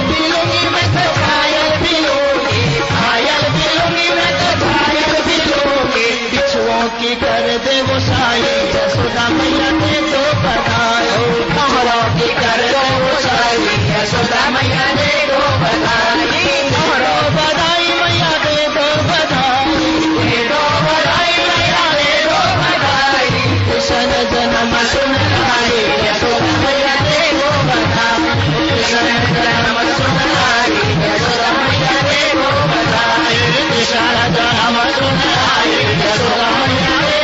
भी लूंगी मैं तो पायल भी लूंगी, पायल भी लूंगी मैं तो पायल भी लूंगी, बिछुओं की कर दे वो साई, यशोदा मैया दे दो बधाई, मोहरों की कर दे वो साई, यशोदा मैया दे दो बधाई, मोहरों बधाई मैया दे दो बधाई, दे दो बधाई मैया दे दो बधाई, कृष्ण जन्म सुन आई, यशोदा मैया दे दो बधाई, कृष्ण जन्म सुन आई, यशोदा मैया दे दो बधाई, कृष्ण जन्म सुन आई, यशोदा मैया दे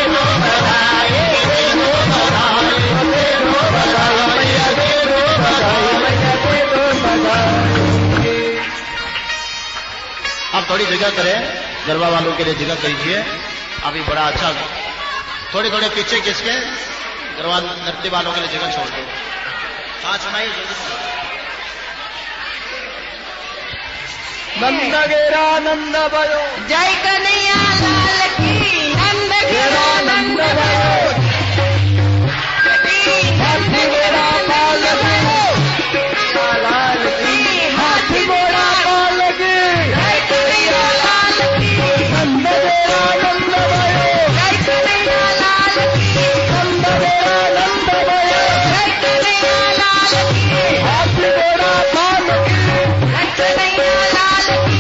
थोड़ी जगह करें, गरबा वालों के लिए जगह कीजिए। अभी बड़ा अच्छा, थोड़े थोड़े पीछे किसके गरबा नृत्य वालों के लिए जगह छोड़ दो। हाँ सुनाइए जल्दी। नंद गेरा नंद भयो, जय कन्हैया लाल की, नंद गेरा नंद भयो, हाथी घोड़ा पाल की, लाल की, हाथी घोड़ा पाल की, जय कन्हैया लाल की, नंद गेरा नंद भयो, जय कन्हैया लाल की, नंद गेरा नंद भयो, जय कन्हैया लाल की, हाथी घोड़ा पाल की, जय कन्हैया लाल की।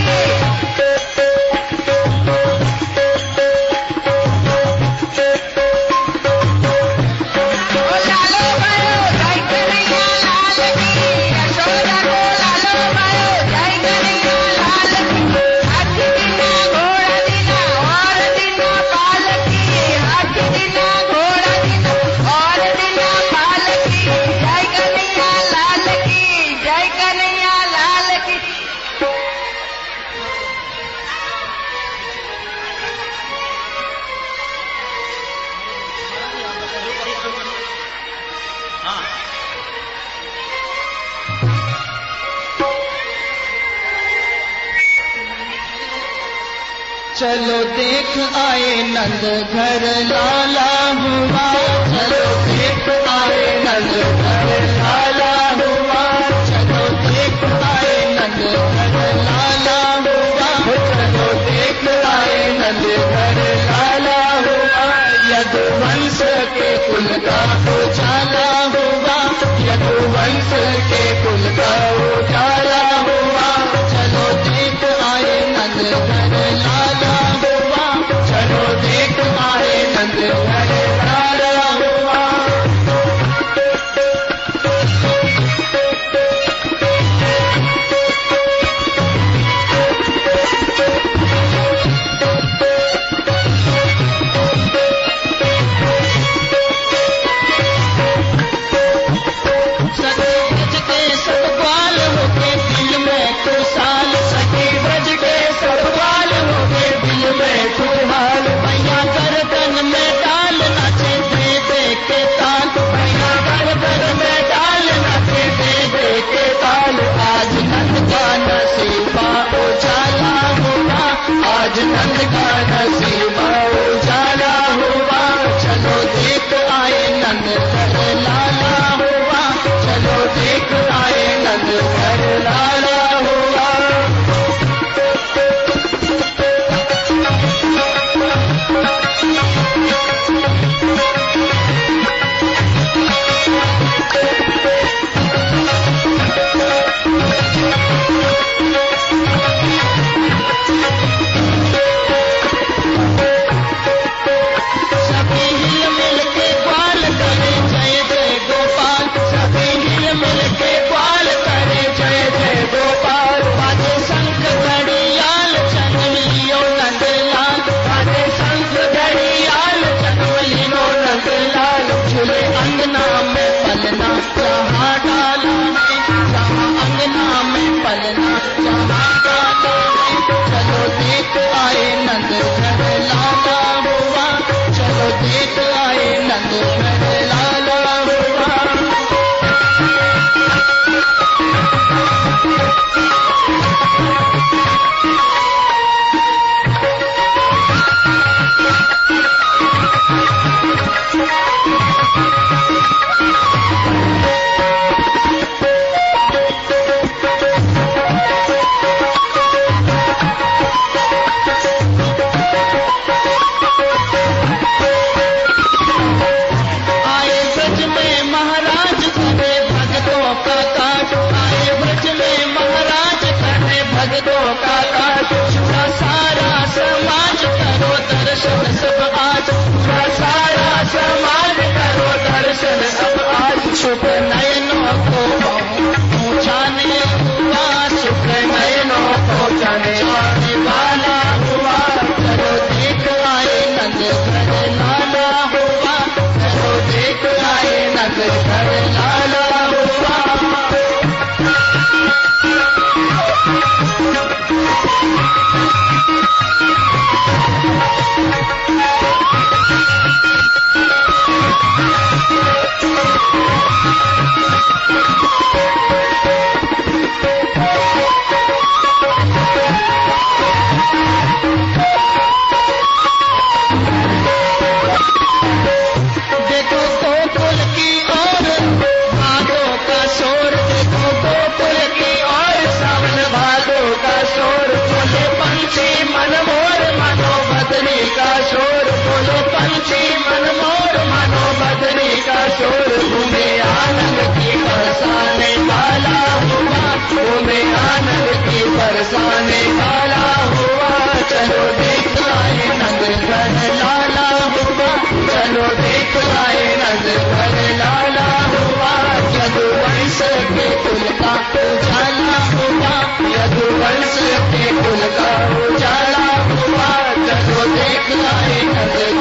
चलो देख आए नंद घर लाला हुआ, चलो देख आए नंद घर लाला हुआ, चलो देख आए नंद घर लाला हुआ, चलो देख आए नंद घर लाला हुआ। यदुवंश के कुल का उजाला हुआ, यदुवंश के कुल का उजाला हुआ। चलो देख आए नंद घर लाला हुआ, चलो देख आए नंद घर लाला हुआ। सखी ब्रज के सब ग्वाल होके दिल में खुशहाल, सखी ब्रज के सब ग्वाल होके दिल में खुशहाल। मैया गर्दन में डाल नाचे दे दे के ताल, मैया गर्दन में डाल नाचे दे दे के ताल। आज नंद का नसीबा उजाला हुआ, आज नंद का नसीबा उजाला हुआ। चलो देख आए नंद घर लाला हुआ, चलो देख आए नंद घर लाला हुआ। खुशी मन मोर मानो बदरी का शोर घूमे आनंद की बरसाने वाला हुआ घूमे आनंद की बरसाने वाला हुआ चलो देख लाए नंदघर लाला हुआ चलो देख लाए नंदघर लाला हुआ यदुवंश के कुल का उजाला हुआ यदुवंश के कुल का उजाला हुआ चलो देख लाए नंदघर